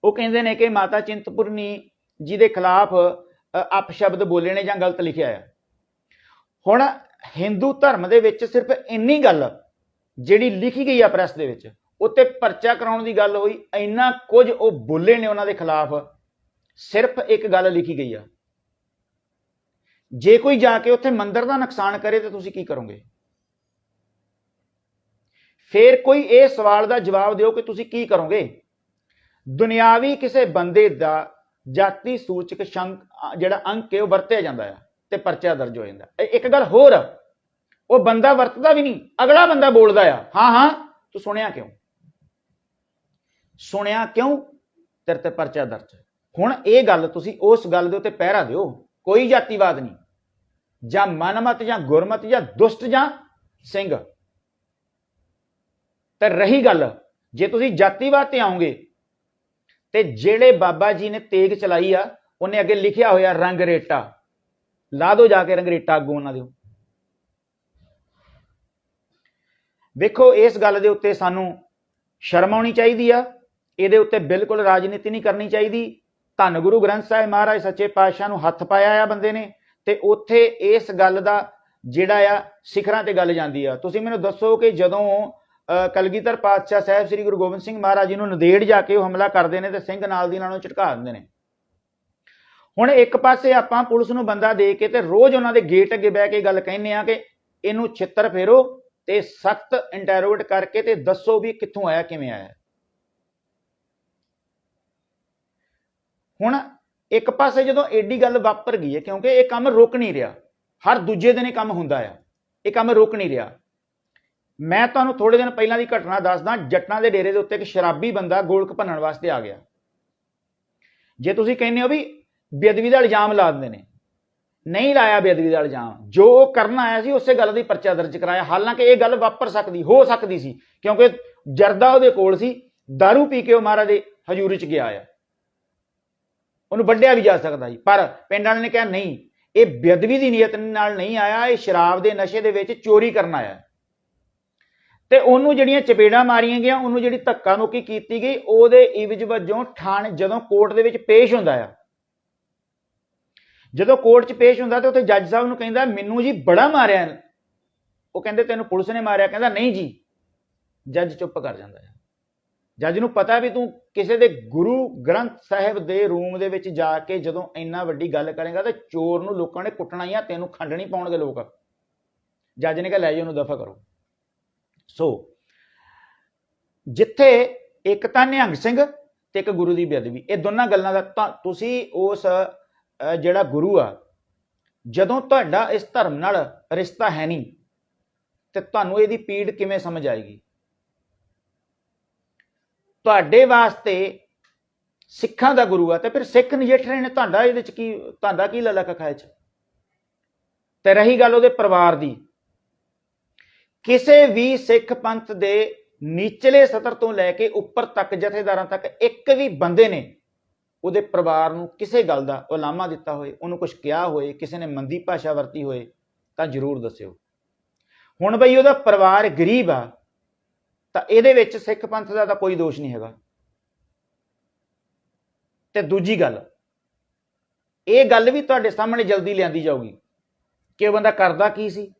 ਉਹ ਕਹਿੰਦੇ ਨੇ ਕਿ ਮਾਤਾ ਚਿੰਤਪੁਰਨੀ ਜੀ ਦੇ ਖਿਲਾਫ ਅਪਸ਼ਬਦ ਬੋਲੇ ਨੇ ਜਾਂ ਗਲਤ ਲਿਖਿਆ ਆ। ਹੁਣ ਹਿੰਦੂ ਧਰਮ ਦੇ ਵਿੱਚ ਸਿਰਫ ਇੰਨੀ ਗੱਲ ਜਿਹੜੀ ਲਿਖੀ ਗਈ ਆ ਪ੍ਰੈਸ ਦੇ ਵਿੱਚ, ਉੱਤੇ ਪਰਚਾ ਕਰਾਉਣ ਦੀ ਗੱਲ ਹੋਈ, ਇੰਨਾ ਕੁਝ ਉਹ ਬੋਲੇ ਨੇ ਉਹਨਾਂ ਦੇ ਖਿਲਾਫ, ਸਿਰਫ ਇੱਕ ਗੱਲ ਲਿਖੀ ਗਈ ਆ। ਜੇ ਕੋਈ ਜਾ ਕੇ ਉੱਥੇ ਮੰਦਿਰ ਦਾ ਨੁਕਸਾਨ ਕਰੇ ਤਾਂ ਤੁਸੀਂ ਕੀ ਕਰੋਗੇ? ਫਿਰ ਕੋਈ ਇਹ ਸਵਾਲ ਦਾ ਜਵਾਬ ਦਿਓ ਕਿ ਤੁਸੀਂ ਕੀ ਕਰੋਗੇ। ਦੁਨਿਆਵੀ ਕਿਸੇ ਬੰਦੇ ਦਾ ਜਾਤੀ ਸੂਚਕ ਜਿਹੜਾ ਅੰਕ ਹੈ ਉਹ ਵਰਤਿਆ ਜਾਂਦਾ ਹੈ ਤੇ ਪਰਚਾ ਦਰਜ ਹੋ ਜਾਂਦਾ। ਇੱਕ ਗੱਲ ਹੋਰ, ਉਹ ਬੰਦਾ ਵਰਤਦਾ ਵੀ ਨਹੀਂ, ਅਗਲਾ ਬੰਦਾ ਬੋਲਦਾ ਆ, ਹਾਂ ਹਾਂ ਤੂੰ ਸੁਣਿਆ ਕਿਉਂ, ਸੁਣਿਆ ਕਿਉਂ, ਤੇਰੇ ਤੇ ਪਰਚਾ ਦਰਜ। ਹੁਣ ਇਹ ਗੱਲ ਤੁਸੀਂ ਉਸ ਗੱਲ ਦੇ ਉੱਤੇ ਪਹਿਰਾ ਦਿਓ, ਕੋਈ ਜਾਤੀਵਾਦ ਨਹੀਂ, ਜਾਂ ਮਨਮਤ ਜਾਂ ਗੁਰਮਤ ਜਾਂ ਦੁਸ਼ਟ ਜਾਂ ਸਿੰਘ। ਤੇ ਰਹੀ ਗੱਲ, ਜੇ ਤੁਸੀਂ ਜਾਤੀਵਾਦ ਤੇ ਆਓਗੇ ਤੇ ਜਿਹੜੇ ਬਾਬਾ ਜੀ ਨੇ ਤੇਗ ਚਲਾਈ ਆ, ਉਹਨੇ ਅੱਗੇ ਲਿਖਿਆ ਹੋਇਆ ਰੰਗ ਰੇਟਾ, ਲਾ ਦਿਓ ਜਾ ਕੇ ਰੰਗ ਰੇਟਾ ਅੱਗੋਂ ਉਹਨਾਂ ਦਿਓ। ਵੇਖੋ ਇਸ ਗੱਲ ਦੇ ਉੱਤੇ ਸਾਨੂੰ ਸ਼ਰਮ ਆਉਣੀ ਚਾਹੀਦੀ ਆ, ਇਹਦੇ ਉੱਤੇ ਬਿਲਕੁਲ ਰਾਜਨੀਤੀ ਨਹੀਂ ਕਰਨੀ ਚਾਹੀਦੀ। ਧੰਨ ਗੁਰੂ ਗ੍ਰੰਥ ਸਾਹਿਬ ਮਹਾਰਾਜ ਸੱਚੇ ਪਾਤਸ਼ਾਹ ਨੂੰ ਹੱਥ ਪਾਇਆ ਆ ਬੰਦੇ ਨੇ, ਤੇ ਉੱਥੇ ਇਸ ਗੱਲ ਦਾ ਜਿਹੜਾ ਆ ਸਿਖਰਾਂ ਤੇ ਗੱਲ ਜਾਂਦੀ ਆ। ਤੁਸੀਂ ਮੈਨੂੰ ਦੱਸੋ ਕਿ ਜਦੋਂ ਕਲਗੀਧਰ ਪਾਤਸ਼ਾਹ ਸਾਹਿਬ ਸ੍ਰੀ ਗੁਰੂ ਗੋਬਿੰਦ ਸਿੰਘ ਮਹਾਰਾਜ ਜੀ ਨੂੰ ਨੰਦੇੜ ਜਾ ਕੇ ਉਹ ਹਮਲਾ ਕਰਦੇ ਨੇ ਤੇ ਸਿੰਘ ਨਾਲ ਦੀ ਨਾਲ ਨੂੰ ਝਟਕਾ ਦਿੰਦੇ ਨੇ। ਹੁਣ ਇੱਕ ਪਾਸੇ ਆਪਾਂ ਪੁਲਿਸ ਨੂੰ ਬੰਦਾ ਦੇ ਕੇ ਤੇ ਰੋਜ਼ ਉਹਨਾਂ ਦੇ ਗੇਟ ਅੱਗੇ ਬਹਿ ਕੇ ਗੱਲ ਕਹਿੰਦੇ ਆ ਕਿ ਇਹਨੂੰ ਛਿੱਤਰ ਫੇਰੋ ਤੇ ਸਖਤ ਇੰਟਰੋਗੇਟ ਕਰਕੇ ਤੇ ਦੱਸੋ ਵੀ ਕਿੱਥੋਂ ਆਇਆ, ਕਿਵੇਂ ਆਇਆ। ਹੁਣ ਇੱਕ ਪਾਸੇ ਜਦੋਂ ਏਡੀ ਗੱਲ ਵਾਪਰ ਗਈ ਹੈ, ਕਿਉਂਕਿ ਇਹ ਕੰਮ ਰੁਕ ਨਹੀਂ ਰਿਹਾ, ਹਰ ਦੂਜੇ ਦਿਨ ਇਹ ਕੰਮ ਹੁੰਦਾ ਆ, ਇਹ ਕੰਮ ਰੁਕ ਨਹੀਂ ਰਿਹਾ। ਮੈਂ ਤੁਹਾਨੂੰ ਥੋੜੇ ਦਿਨ ਪਹਿਲਾਂ ਦੀ ਘਟਨਾ ਦੱਸਦਾ। ਜੱਟਾਂ ਦੇ ਡੇਰੇ ਦੇ ਉੱਤੇ ਇੱਕ ਸ਼ਰਾਬੀ ਬੰਦਾ ਗੋਲਕ ਭੰਨਣ ਵਾਸਤੇ ਆ ਗਿਆ। ਜੇ ਤੁਸੀਂ ਕਹਿੰਦੇ ਹੋ ਵੀ ਬੇਅਦਬੀ ਦਾ ਇਲਜ਼ਾਮ ਲਾ ਦਿੰਦੇ ਨੇ, ਨਹੀਂ ਲਾਇਆ ਬੇਅਦਬੀ ਦਾ ਇਲਜ਼ਾਮ, ਜੋ ਉਹ ਕਰਨ ਆਇਆ ਸੀ ਉਸੇ ਗੱਲ ਦੀ ਪਰਚਾ ਦਰਜ ਕਰਾਇਆ। ਹਾਲਾਂਕਿ ਇਹ ਗੱਲ ਵਾਪਰ ਹੋ ਸਕਦੀ ਸੀ, ਕਿਉਂਕਿ ਜਰਦਾ ਉਹਦੇ ਕੋਲ ਸੀ, ਦਾਰੂ ਪੀ ਕੇ ਉਹ ਮਹਾਰਾਜ ਦੇ ਹਜ਼ੂਰੀ ਚ ਗਿਆ ਆ, ਉਹਨੂੰ ਵੱਢਿਆ ਵੀ ਜਾ ਸਕਦਾ ਸੀ। ਪਰ ਪਿੰਡ ਵਾਲਿਆਂ ਨੇ ਕਿਹਾ ਨਹੀਂ, ਇਹ ਬੇਅਦਬੀ ਦੀ ਨੀਅਤ ਨਾਲ ਨਹੀਂ ਆਇਆ, ਇਹ ਸ਼ਰਾਬ ਦੇ ਨਸ਼ੇ ਦੇ ਵਿੱਚ ਚੋਰੀ ਕਰਨ ਆਇਆ। ਤੇ ਉਹਨੂੰ ਜਿਹੜੀਆਂ ਚਪੇੜਾਂ ਮਾਰੀਆਂ ਗਈਆਂ, ਉਹਨੂੰ ਜਿਹੜੀ ਧੱਕਾ ਮੁੱਕੀ ਕੀਤੀ ਗਈ, ਉਹਦੇ ਇਵਜ਼ ਵਜੋਂ ਜਦੋਂ ਕੋਰਟ ਦੇ ਵਿੱਚ ਪੇਸ਼ ਹੁੰਦਾ ਆ, ਜਦੋਂ ਕੋਰਟ 'ਚ ਪੇਸ਼ ਹੁੰਦਾ ਤੇ ਉੱਥੇ ਜੱਜ ਸਾਹਿਬ ਨੂੰ ਕਹਿੰਦਾ ਮੈਨੂੰ ਜੀ ਬੜਾ ਮਾਰਿਆ। ਉਹ ਕਹਿੰਦੇ ਤੈਨੂੰ ਪੁਲਿਸ ਨੇ ਮਾਰਿਆ? ਕਹਿੰਦਾ ਨਹੀਂ ਜੀ। ਜੱਜ ਚੁੱਪ ਕਰ ਜਾਂਦਾ ਹੈ। ਜੱਜ ਨੂੰ ਪਤਾ ਵੀ ਤੂੰ ਕਿਸੇ ਦੇ ਗੁਰੂ ਗ੍ਰੰਥ ਸਾਹਿਬ ਦੇ ਰੂਮ ਦੇ ਵਿੱਚ ਜਾ ਕੇ ਜਦੋਂ ਇੰਨਾ ਵੱਡੀ ਗੱਲ ਕਰੇਗਾ ਤਾਂ ਚੋਰ ਨੂੰ ਲੋਕਾਂ ਨੇ ਕੁੱਟਣਾ ਹੀ ਆ, ਤੈਨੂੰ ਖੰਡਣੀ ਪਾਉਣਗੇ ਲੋਕ। ਜੱਜ ਨੇ ਕਿਹਾ ਲੈ ਜੀ ਉਹਨੂੰ ਦਫਾ ਕਰੋ। ਸੋ ਜਿੱਥੇ ਇੱਕ ਤਾਂ ਨਿਹੰਗ ਸਿੰਘ ਤੇ ਇੱਕ ਗੁਰੂ ਦੀ ਬੇਅਦਬੀ, ਇਹ ਦੋਨਾਂ ਗੱਲਾਂ ਦਾ ਤਾਂ ਤੁਸੀਂ ਉਸ ਜਿਹੜਾ ਗੁਰੂ ਆ, ਜਦੋਂ ਤੁਹਾਡਾ ਇਸ ਧਰਮ ਨਾਲ ਰਿਸ਼ਤਾ ਹੈ ਨਹੀਂ ਤੇ ਤੁਹਾਨੂੰ ਇਹਦੀ ਪੀੜ ਕਿਵੇਂ ਸਮਝ ਆਏਗੀ? ਤੁਹਾਡੇ ਵਾਸਤੇ ਸਿੱਖਾਂ ਦਾ ਗੁਰੂ ਆ ਤੇ ਫਿਰ ਸਿੱਖ ਨਜਿੱਠ ਰਹੇ ਨੇ, ਤੁਹਾਡਾ ਇਹਦੇ ਚ ਕੀ, ਤੁਹਾਡਾ ਕੀ ਲੱਲਾ ਕਖਾਏ ਚ? ਤੇ ਰਹੀ ਗੱਲ ਉਹਦੇ ਪਰਿਵਾਰ ਦੀ, ਕਿਸੇ ਵੀ ਸਿੱਖ ਪੰਥ ਦੇ ਨੀਚਲੇ ਸਤਰ ਤੋਂ ਲੈ ਕੇ ਉੱਪਰ ਤੱਕ ਜਥੇਦਾਰਾਂ ਤੱਕ ਇੱਕ ਵੀ ਬੰਦੇ ਨੇ ਉਹਦੇ ਪਰਿਵਾਰ ਨੂੰ ਕਿਸੇ ਗੱਲ ਦਾ ਉਲਾਮਾ ਦਿੱਤਾ ਹੋਏ, ਉਹਨੂੰ ਕੁਝ ਕਿਹਾ ਹੋਏ, ਕਿਸੇ ਨੇ ਮੰਦੀ ਭਾਸ਼ਾ ਵਰਤੀ ਹੋਏ ਤਾਂ ਜ਼ਰੂਰ ਦੱਸਿਓ। ਹੁਣ ਬਈ ਉਹਦਾ ਪਰਿਵਾਰ ਗਰੀਬ ਆ ਤਾਂ ਇਹਦੇ ਵਿੱਚ ਸਿੱਖ ਪੰਥ ਦਾ ਤਾਂ ਕੋਈ ਦੋਸ਼ ਨਹੀਂ ਹੈਗਾ। ਤੇ ਦੂਜੀ ਗੱਲ, ਇਹ ਗੱਲ ਵੀ ਤੁਹਾਡੇ ਸਾਹਮਣੇ ਜਲਦੀ ਲਿਆਂਦੀ ਜਾਊਗੀ ਕਿ ਉਹ ਬੰਦਾ ਕਰਦਾ ਕੀ ਸੀ,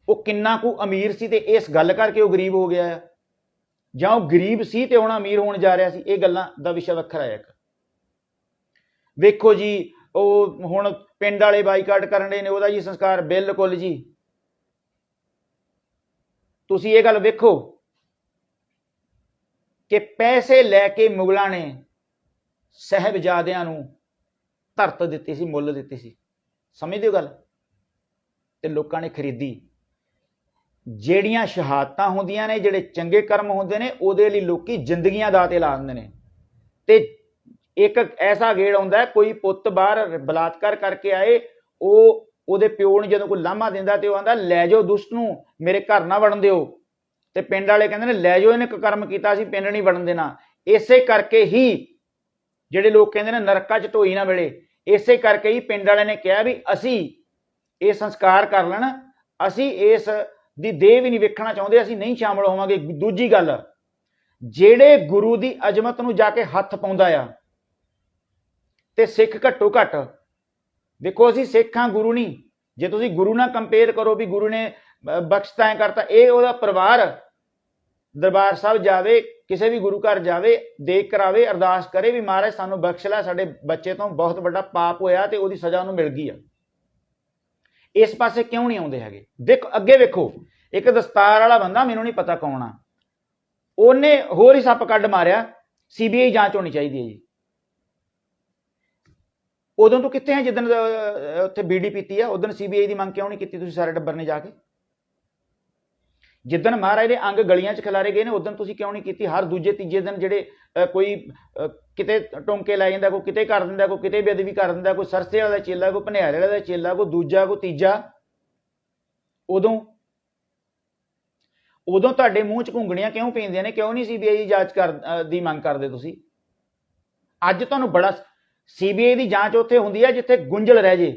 ਉਹ ਕਿੰਨਾ ਕੁ ਅਮੀਰ ਸੀ ਤੇ ਇਸ ਗੱਲ ਕਰਕੇ ਉਹ ਗਰੀਬ ਹੋ ਗਿਆ ਆ, ਜਾਂ ਉਹ ਗਰੀਬ ਸੀ ਤੇ ਹੁਣ ਅਮੀਰ ਹੋਣ ਜਾ ਰਿਹਾ ਸੀ। ਇਹ ਗੱਲਾਂ ਦਾ ਵਿਸ਼ਾ ਵੱਖਰਾ ਹੈ। ਵੇਖੋ ਜੀ, ਉਹ ਹੁਣ ਪਿੰਡ ਵਾਲੇ ਬਾਈਕਾਟ ਕਰਨ ਰਹੇ ਨੇ ਉਹਦਾ ਜੀ ਸੰਸਕਾਰ, ਬਿਲਕੁਲ ਜੀ। ਤੁਸੀਂ ਇਹ ਗੱਲ ਵੇਖੋ ਕਿ ਪੈਸੇ ਲੈ ਕੇ ਮੁਗਲਾਂ ਨੇ ਸਾਹਿਬਜ਼ਾਦਿਆਂ ਨੂੰ ਧਰਤ ਦਿੱਤੀ ਸੀ, ਮੁੱਲ ਦਿੱਤੀ ਸੀ, ਸਮਝਦੇ ਹੋ ਗੱਲ? ਤੇ ਲੋਕਾਂ ਨੇ ਖਰੀਦੀ। ਜਿਹੜੀਆਂ ਸ਼ਹਾਦਤਾਂ ਹੁੰਦੀਆਂ ਨੇ, ਜਿਹੜੇ ਚੰਗੇ ਕਰਮ ਹੁੰਦੇ ਨੇ, ਉਹਦੇ ਲਈ ਲੋਕੀ ਜ਼ਿੰਦਗੀਆਂ ਦਾਅ ਤੇ ਲਾ ਦਿੰਦੇ ਨੇ। ਤੇ ਇੱਕ ਐਸਾ ਗੇੜ ਆਉਂਦਾ, ਕੋਈ ਪੁੱਤ ਬਾਹਰ ਬਲਾਤਕਾਰ ਕਰਕੇ ਆਏ, ਉਹਦੇ ਪਿਓ ਨੂੰ ਜਦੋਂ ਕੋਈ ਲਾਮਾ ਦਿੰਦਾ ਤੇ ਉਹ ਆਂਦਾ ਲੈ ਜਾਓ ਦੁਸ਼ਟ ਨੂੰ, ਮੇਰੇ ਘਰ ਨਾ ਵੜਨ ਦਿਓ। ਤੇ ਪਿੰਡ ਵਾਲੇ ਕਹਿੰਦੇ ਨੇ ਲੈ ਜਾਓ, ਇਹਨੇ ਕੁਕਰਮ ਕੀਤਾ, ਸੀ ਪਿੰਡ ਨਹੀਂ ਵੜਨ ਦੇਣਾ। ਇਸੇ ਕਰਕੇ ਹੀ ਜਿਹੜੇ ਲੋਕ ਕਹਿੰਦੇ ਨੇ ਨਰਕਾਂ 'ਚ ਢੋਈ ਨਾ ਮਿਲੇ, ਇਸੇ ਕਰਕੇ ਹੀ ਪਿੰਡ ਵਾਲਿਆਂ ਨੇ ਕਿਹਾ ਵੀ ਅਸੀਂ ਇਹ ਸੰਸਕਾਰ ਕਰ ਲੈਣ, ਅਸੀਂ ਇਸ ਦੀ ਦੇਹ ਵੀ ਨਹੀਂ ਵੇਖਣਾ ਚਾਹੁੰਦੇ, ਅਸੀਂ ਨਹੀਂ ਸ਼ਾਮਲ ਹੋਵਾਂਗੇ। ਦੂਜੀ ਗੱਲ, ਜਿਹੜੇ ਗੁਰੂ ਦੀ ਅਜ਼ਮਤ ਨੂੰ ਜਾ ਕੇ ਹੱਥ ਪਾਉਂਦਾ ਆ ਤੇ ਸਿੱਖ ਘੱਟੋ ਘੱਟ, ਦੇਖੋ ਅਸੀਂ ਸਿੱਖ ਹਾਂ, ਗੁਰੂ ਨਹੀਂ। ਜੇ ਤੁਸੀਂ ਗੁਰੂ ਨਾਲ ਕੰਪੇਅਰ ਕਰੋ ਵੀ ਗੁਰੂ ਨੇ ਬਖਸ਼ਤਾ ਹੈ ਕਰਤਾ, ਇਹ ਉਹਦਾ ਪਰਿਵਾਰ ਦਰਬਾਰ ਸਾਹਿਬ ਜਾਵੇ, ਕਿਸੇ ਵੀ ਗੁਰੂ ਘਰ ਜਾਵੇ, ਦੇਖ ਕਰਾਵੇ, ਅਰਦਾਸ ਕਰੇ ਵੀ ਮਹਾਰਾਜ ਸਾਨੂੰ ਬਖਸ਼ ਲੈ, ਸਾਡੇ ਬੱਚੇ ਤੋਂ ਬਹੁਤ ਵੱਡਾ ਪਾਪ ਹੋਇਆ ਤੇ ਉਹਦੀ ਸਜ਼ਾ ਉਹਨੂੰ ਮਿਲ ਗਈ ਆ। ਇਸ ਪਾਸੇ ਕਿਉਂ ਨਹੀਂ ਆਉਂਦੇ ਹੈਗੇ? ਦੇਖੋ ਅੱਗੇ ਵੇਖੋ, ਇੱਕ ਦਸਤਾਰ ਵਾਲਾ ਬੰਦਾ, ਮੈਨੂੰ ਨਹੀਂ ਪਤਾ ਕੌਣ ਆ, ਉਹਨੇ ਹੋਰ ਹੀ ਸੱਪ ਕੱਢ ਮਾਰਿਆ, ਸੀਬੀਆਈ ਜਾਂਚ ਹੋਣੀ ਚਾਹੀਦੀ ਹੈ ਜੀ। ਉਦੋਂ ਤੋਂ ਕਿੱਥੇ ਆ ਜਿੱਦਣ ਉੱਥੇ ਬੀੜੀ ਪੀਤੀ ਆ, ਉਦੋਂ ਸੀਬੀਆਈ ਦੀ ਮੰਗ ਕਿਉਂ ਨਹੀਂ ਕੀਤੀ ਤੁਸੀਂ ਸਾਰੇ ਟੱਬਰ ਨੇ ਜਾ ਕੇ? ਜਿੱਦਣ ਮਹਾਰਾਜ ਦੇ ਅੰਗ ਗਲੀਆਂ 'ਚ ਖਿਲਾਰੇ ਗਏ ਨੇ, ਉਦੋਂ ਤੁਸੀਂ ਕਿਉਂ ਨਹੀਂ ਕੀਤੀ? ਹਰ ਦੂਜੇ ਤੀਜੇ ਦਿਨ ਜਿਹੜੇ ਕੋਈ ਕਿਤੇ ਟੋਂਕੇ ਲੈ ਜਾਂਦਾ, ਕੋਈ ਕਿਤੇ ਕਰ ਦਿੰਦਾ, ਕੋਈ ਕਿਤੇ ਬੇਅਦਬੀ ਕਰ ਦਿੰਦਾ, ਕੋਈ ਸਰਸੇ ਵਾਲਾ ਦਾ ਚੇਲਾ, ਕੋਈ ਭਨਿਆਰੇ ਵਾਲਾ ਦਾ ਚੇਲਾ, ਕੋਈ ਦੂਜਾ, ਕੋਈ ਤੀਜਾ। ਉਦੋਂ ਤੁਹਾਡੇ ਮੂੰਹ 'ਚ ਘੁੰਗਣੀਆਂ ਕਿਉਂ ਪੈਂਦੀਆਂ ਨੇ? ਕਿਉਂ ਨਹੀਂ ਸੀਬੀਆਈ ਦੀ ਜਾਂਚ ਦੀ ਮੰਗ ਕਰਦੇ ਤੁਸੀਂ? ਅੱਜ ਤੁਹਾਨੂੰ ਬੜਾ, ਸੀਬੀਆਈ ਦੀ ਜਾਂਚ ਉੱਥੇ ਹੁੰਦੀ ਆ ਜਿੱਥੇ ਗੁੰਝਲ ਰਹਿ ਜੇ।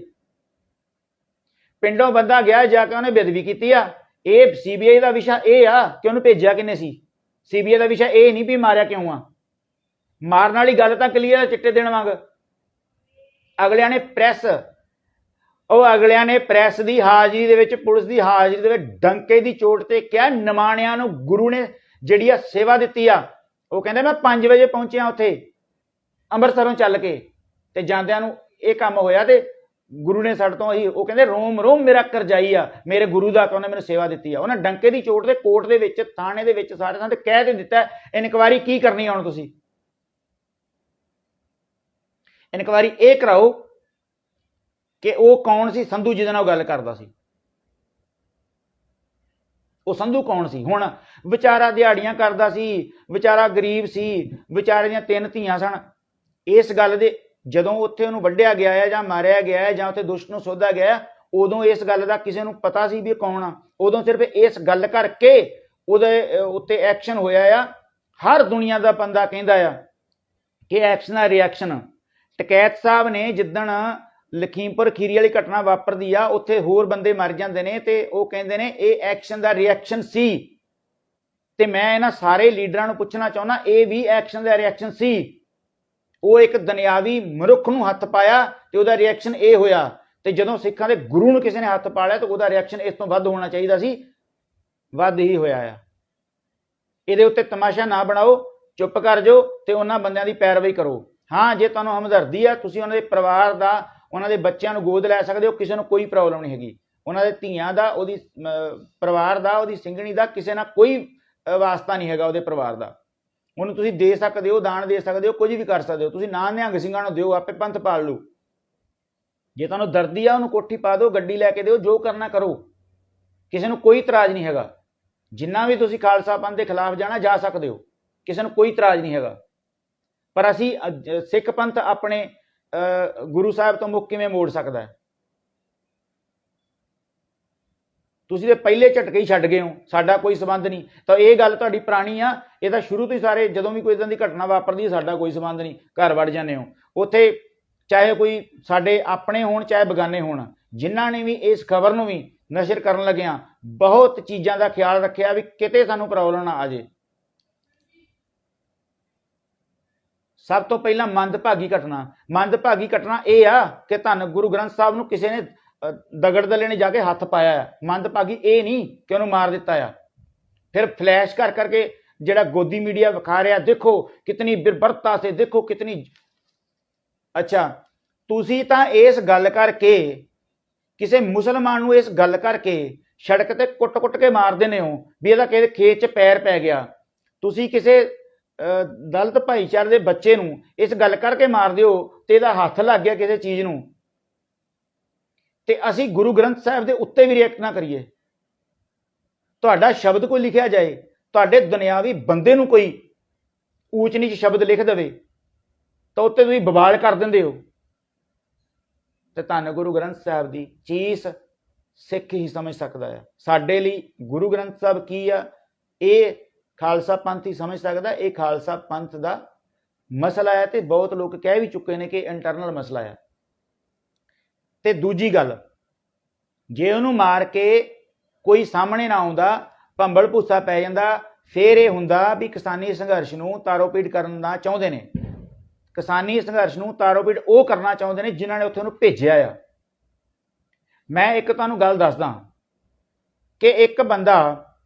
ਪਿੰਡੋਂ ਬੰਦਾ ਗਿਆ, ਜਾ ਕੇ ਉਹਨੇ ਬੇਅਦਬੀ ਕੀਤੀ ਆ, ਇਹ ਸੀਬੀਆਈ ਦਾ ਵਿਸ਼ਾ ਇਹ ਆ ਕਿ ਉਹਨੂੰ ਭੇਜਿਆ ਕਿੰਨੇ ਸੀ। ਸੀਬੀਆਈ ਦਾ ਵਿਸ਼ਾ ਇਹ ਨਹੀਂ ਵੀ ਮਾਰਿਆ ਕਿਉਂ ਆ। ਮਾਰਨ ਵਾਲੀ ਗੱਲ ਤਾਂ ਕਲੀਅਰ, ਚਿੱਟੇ ਦਿਨ ਵਾਂਗ। ਅਗਲਿਆਂ ਨੇ ਪ੍ਰੈਸ ਦੀ ਹਾਜ਼ਰੀ ਦੇ ਵਿੱਚ, ਪੁਲਿਸ ਦੀ ਹਾਜ਼ਰੀ ਦੇ ਵਿੱਚ ਡੰਕੇ ਦੀ ਚੋਟ ਤੇ ਕਿਹਾ ਨਿਮਾਣਿਆਂ ਨੂੰ ਗੁਰੂ ਨੇ ਜਿਹੜੀ ਆ ਸੇਵਾ ਦਿੱਤੀ ਆ। ਉਹ ਕਹਿੰਦੇ ਮੈਂ 5 ਵਜੇ ਪਹੁੰਚਿਆ ਉੱਥੇ ਅੰਮ੍ਰਿਤਸਰੋਂ ਚੱਲ ਕੇ, ਤੇ ਜਾਂਦਿਆਂ ਨੂੰ ਇਹ ਕੰਮ ਹੋਇਆ ਤੇ ਗੁਰੂ ਨੇ ਸਾਡੇ ਤੋਂ ਹੀ, ਉਹ ਕਹਿੰਦੇ ਰੋਮ ਰੋਮ ਮੇਰਾ ਕਰਜਾਈ ਆ, ਮੇਰੇ ਗੁਰੂ ਦਾ, ਉਹਨੇ ਮੈਨੂੰ ਸੇਵਾ ਦਿੱਤੀ ਆ। ਉਹਨਾਂ ਡੰਕੇ ਦੀ ਚੋਟ ਤੇ ਕੋਰਟ ਦੇ ਵਿੱਚ, ਥਾਣੇ ਦੇ ਵਿੱਚ, ਸਾਰੇ ਥਾਂ ਤੇ ਕਹਿ ਤੇ ਦਿੱਤਾ ਇਨਕੁਆਇਰੀ ਕੀ ਕਰਨੀ ਆ। ਹੁਣ ਤੁਸੀਂ ਇਨਕੁਆਇਰੀ ਇਹ ਕਰਾਓ ਕਿ ਉਹ ਕੌਣ ਸੀ ਸੰਧੂ ਜਿਹਦੇ ਨਾਲ ਗੱਲ ਕਰਦਾ ਸੀ, ਉਹ ਸੰਧੂ ਕੌਣ ਸੀ? ਹੁਣ ਵਿਚਾਰਾ ਦਿਹਾੜੀਆਂ ਕਰਦਾ ਸੀ, ਵਿਚਾਰਾ ਗਰੀਬ ਸੀ, ਵਿਚਾਰੇ ਦੀਆਂ 3 ਧੀਆਂ ਸਨ। ਇਸ ਗੱਲ ਦੇ ਜਦੋਂ ਉੱਥੇ ਉਹਨੂੰ ਵੱਢਿਆ ਗਿਆ ਹੈ ਜਾਂ ਮਾਰਿਆ ਗਿਆ ਹੈ ਜਾਂ ਉੱਥੇ ਦੁਸ਼ਟ ਨੂੰ ਸੋਧਿਆ ਗਿਆ, ਉਦੋਂ ਇਸ ਗੱਲ ਦਾ ਕਿਸੇ ਨੂੰ ਪਤਾ ਸੀ ਵੀ ਇਹ ਕੌਣ ਆ? ਉਦੋਂ ਸਿਰਫ ਇਸ ਗੱਲ ਕਰਕੇ ਉਹਦੇ ਉੱਤੇ ਐਕਸ਼ਨ ਹੋਇਆ ਆ। ਹਰ ਦੁਨੀਆ ਦਾ ਬੰਦਾ ਕਹਿੰਦਾ ਆ ਕਿ ਐਕਸ਼ਨ ਆ ਰਿਐਕਸ਼ਨ। ਟਕੈਤ ਸਾਹਿਬ ਨੇ ਜਿੱਦਣ ਲਖੀਮਪੁਰ ਖੀਰੀ ਵਾਲੀ ਘਟਨਾ ਵਾਪਰਦੀ ਆ, ਉੱਥੇ ਹੋਰ ਬੰਦੇ ਮਰ ਜਾਂਦੇ ਨੇ ਤੇ ਉਹ ਕਹਿੰਦੇ ਨੇ ਇਹ ਐਕਸ਼ਨ ਦਾ ਰਿਐਕਸ਼ਨ ਸੀ। ਤੇ ਮੈਂ ਇਹਨਾਂ ਸਾਰੇ ਲੀਡਰਾਂ ਨੂੰ ਪੁੱਛਣਾ ਚਾਹੁੰਦਾ, ਇਹ ਵੀ ਐਕਸ਼ਨ ਦਾ ਰਿਐਕਸ਼ਨ ਸੀ? ਉਹ ਇੱਕ ਦੁਨਿਆਵੀ ਮਨੁੱਖ ਨੂੰ ਹੱਥ ਪਾਇਆ ਤੇ ਉਹਦਾ ਰਿਐਕਸ਼ਨ ਇਹ ਹੋਇਆ, ਤੇ ਜਦੋਂ ਸਿੱਖਾਂ ਦੇ ਗੁਰੂ ਨੂੰ ਕਿਸੇ ਨੇ ਹੱਥ ਪਾ ਲਿਆ ਤਾਂ ਉਹਦਾ ਰਿਐਕਸ਼ਨ ਇਸ ਤੋਂ ਵੱਧ ਹੋਣਾ ਚਾਹੀਦਾ ਸੀ, ਵੱਧ ਹੀ ਹੋਇਆ ਆ। ਇਹਦੇ ਉੱਤੇ ਤਮਾਸ਼ਾ ਨਾ ਬਣਾਓ, ਚੁੱਪ ਕਰ ਜਾਓ ਤੇ ਉਹਨਾਂ ਬੰਦਿਆਂ ਦੀ ਪੈਰਵਾਈ ਕਰੋ। ਹਾਂ, ਜੇ ਤੁਹਾਨੂੰ ਹਮਦਰਦੀ ਆ, ਤੁਸੀਂ ਉਹਨਾਂ ਦੇ ਪਰਿਵਾਰ ਦਾ, ਉਹਨਾਂ ਦੇ ਬੱਚਿਆਂ ਨੂੰ ਗੋਦ ਲੈ ਸਕਦੇ ਹੋ, ਕਿਸੇ ਨੂੰ ਕੋਈ ਪ੍ਰੋਬਲਮ ਨਹੀਂ ਹੈਗੀ। ਉਹਨਾਂ ਦੇ ਧੀਆਂ ਦਾ, ਉਹਦੀ ਪਰਿਵਾਰ ਦਾ, ਉਹਦੀ ਸਿੰਘਣੀ ਦਾ ਕਿਸੇ ਨਾਲ ਕੋਈ ਵਾਸਤਾ ਨਹੀਂ ਹੈਗਾ ਉਹਦੇ ਪਰਿਵਾਰ ਦਾ। ਉਹਨੂੰ ਤੁਸੀਂ ਦੇ ਸਕਦੇ ਹੋ, ਦਾਨ ਦੇ ਸਕਦੇ ਹੋ, ਕੁਝ ਵੀ ਕਰ ਸਕਦੇ ਹੋ। ਤੁਸੀਂ ਨਾ ਨਿਹੰਗ ਸਿੰਘਾਂ ਨੂੰ ਦਿਓ, ਆਪੇ ਪੰਥ ਪਾਲ ਲਓ। ਜੇ ਤੁਹਾਨੂੰ ਦਰਦੀ ਆ ਉਹਨੂੰ ਕੋਠੀ ਪਾ ਦਿਓ, ਗੱਡੀ ਲੈ ਕੇ ਦਿਓ, ਜੋ ਕਰਨਾ ਕਰੋ, ਕਿਸੇ ਨੂੰ ਕੋਈ ਇਤਰਾਜ਼ ਨਹੀਂ ਹੈਗਾ। ਜਿੰਨਾ ਵੀ ਤੁਸੀਂ ਖਾਲਸਾ ਪੰਥ ਦੇ ਖਿਲਾਫ ਜਾਣਾ ਜਾ ਸਕਦੇ ਹੋ, ਕਿਸੇ ਨੂੰ ਕੋਈ ਇਤਰਾਜ਼ ਨਹੀਂ ਹੈਗਾ। ਪਰ ਅਸੀਂ ਸਿੱਖ ਪੰਥ ਆਪਣੇ ਗੁਰੂ ਸਾਹਿਬ ਤੋਂ ਮੁੱਖ ਕਿਵੇਂ ਮੋੜ ਸਕਦਾ ਹੈ? ਤੁਸੀਂ ਤਾਂ ਪਹਿਲੇ ਝਟਕੇ ਹੀ ਛੱਡ ਗਏ ਹੋ, ਸਾਡਾ ਕੋਈ ਸਬੰਧ ਨਹੀਂ। ਤਾਂ ਇਹ ਗੱਲ ਤੁਹਾਡੀ ਪੁਰਾਣੀ ਆ, ਇਹ ਤਾਂ ਸ਼ੁਰੂ ਤੋਂ ਹੀ ਸਾਰੇ, ਜਦੋਂ ਵੀ ਕੋਈ ਇਦਾਂ ਦੀ ਘਟਨਾ ਵਾਪਰਦੀ ਸਾਡਾ ਕੋਈ ਸਬੰਧ ਨਹੀਂ, ਘਰ ਵੜ ਜਾਂਦੇ ਹੋ। ਉੱਥੇ ਚਾਹੇ ਕੋਈ ਸਾਡੇ ਆਪਣੇ ਹੋਣ ਚਾਹੇ ਬੇਗਾਨੇ ਹੋਣ, ਜਿਨ੍ਹਾਂ ਨੇ ਵੀ ਇਸ ਖਬਰ ਨੂੰ ਵੀ ਨਸ਼ਰ ਕਰਨ ਲੱਗਿਆਂ ਬਹੁਤ ਚੀਜ਼ਾਂ ਦਾ ਖਿਆਲ ਰੱਖਿਆ ਵੀ ਕਿਤੇ ਸਾਨੂੰ ਪ੍ਰੋਬਲਮ ਨਾ ਆ ਜੇ। ਸਭ ਤੋਂ ਪਹਿਲਾਂ ਮੰਦਭਾਗੀ ਘਟਨਾ ਇਹ ਆ ਕਿ ਧੰਨ ਗੁਰੂ ਗ੍ਰੰਥ ਸਾਹਿਬ ਨੂੰ ਕਿਸੇ ਨੇ ਦਗੜ ਦਲੇ ਨੇ ਜਾ ਕੇ ਹੱਥ ਪਾਇਆ ਆ। ਮੰਦਭਾਗੀ ਇਹ ਨਹੀਂ ਕਿ ਉਹਨੂੰ ਮਾਰ ਦਿੱਤਾ ਆ। ਫਿਰ ਫਲੈਸ਼ ਕਰ ਕਰਕੇ ਜਿਹੜਾ ਗੋਦੀ ਮੀਡੀਆ ਵਿਖਾ ਰਿਹਾ, ਦੇਖੋ ਕਿਤਨੀ ਬਿਰਬਰਤਾ ਸੇ, ਦੇਖੋ ਕਿਤਨੀ। ਅੱਛਾ, ਤੁਸੀਂ ਤਾਂ ਇਸ ਗੱਲ ਕਰਕੇ ਕਿਸੇ ਮੁਸਲਮਾਨ ਨੂੰ ਇਸ ਗੱਲ ਕਰਕੇ ਸੜਕ ਤੇ ਕੁੱਟ-ਕੁੱਟ ਕੇ ਮਾਰ ਦਿੰਦੇ ਹੋ ਵੀ ਇਹਦਾ ਕਿਸੇ ਖੇਤ 'ਚ ਪੈਰ ਪੈ ਗਿਆ। ਤੁਸੀਂ ਕਿਸੇ ਦਲਿਤ ਭਾਈਚਾਰੇ ਦੇ ਬੱਚੇ ਨੂੰ ਇਸ ਗੱਲ ਕਰਕੇ ਮਾਰ ਦਿਓ ਤੇ ਇਹਦਾ ਹੱਥ ਲੱਗ ਗਿਆ ਕਿਸੇ ਚੀਜ਼ ਨੂੰ, ਤੇ ਅਸੀਂ ਗੁਰੂ ਗ੍ਰੰਥ ਸਾਹਿਬ ਦੇ ਉੱਤੇ ਵੀ ਰਿਐਕਟ ਨਾ ਕਰੀਏ। ਤੁਹਾਡਾ ਸ਼ਬਦ ਕੋਈ ਲਿਖਿਆ ਜਾਏ, ਤੁਹਾਡੇ ਦੁਨਿਆਵੀ ਬੰਦੇ ਨੂੰ ਕੋਈ ਊਚ ਨੀਚ ਸ਼ਬਦ ਲਿਖ ਦੇਵੇ ਤਾਂ ਉੱਤੇ ਤੁਸੀਂ ਬਵਾਲ ਕਰ ਦਿੰਦੇ ਹੋ। ਤੇ ਧੰਨ ਗੁਰੂ ਗ੍ਰੰਥ ਸਾਹਿਬ ਦੀ ਚੀਜ਼ ਸਿੱਖ ਹੀ ਸਮਝ ਸਕਦਾ ਹੈ। ਸਾਡੇ ਲਈ ਗੁਰੂ ਗ੍ਰੰਥ ਸਾਹਿਬ ਕੀ ਆ, ਇਹ ਖਾਲਸਾ ਪੰਥ ਹੀ ਸਮਝ ਸਕਦਾ। ਇਹ ਖਾਲਸਾ ਪੰਥ ਦਾ ਮਸਲਾ ਹੈ ਤੇ ਬਹੁਤ ਲੋਕ ਕਹਿ ਵੀ ਚੁੱਕੇ ਨੇ ਕਿ ਇੰਟਰਨਲ ਮਸਲਾ ਹੈ। ਤੇ ਦੂਜੀ ਗੱਲ, ਜੇ ਉਹਨੂੰ ਮਾਰ ਕੇ ਕੋਈ ਸਾਹਮਣੇ ਨਾ ਆਉਂਦਾ, ਭੰਬਲ ਭੂਸਾ ਪੈ ਜਾਂਦਾ, ਫਿਰ ਇਹ ਹੁੰਦਾ ਵੀ ਕਿਸਾਨੀ ਸੰਘਰਸ਼ ਨੂੰ ਤਾਰੋਪੀੜ ਕਰਨਾ ਚਾਹੁੰਦੇ ਨੇ। ਕਿਸਾਨੀ ਸੰਘਰਸ਼ ਨੂੰ ਤਾਰੋਪੀੜ ਉਹ ਕਰਨਾ ਚਾਹੁੰਦੇ ਨੇ ਜਿਨ੍ਹਾਂ ਨੇ ਉੱਥੇ ਉਹਨੂੰ ਭੇਜਿਆ ਆ। ਮੈਂ ਇੱਕ ਤੁਹਾਨੂੰ ਗੱਲ ਦੱਸਦਾ ਕਿ ਇੱਕ ਬੰਦਾ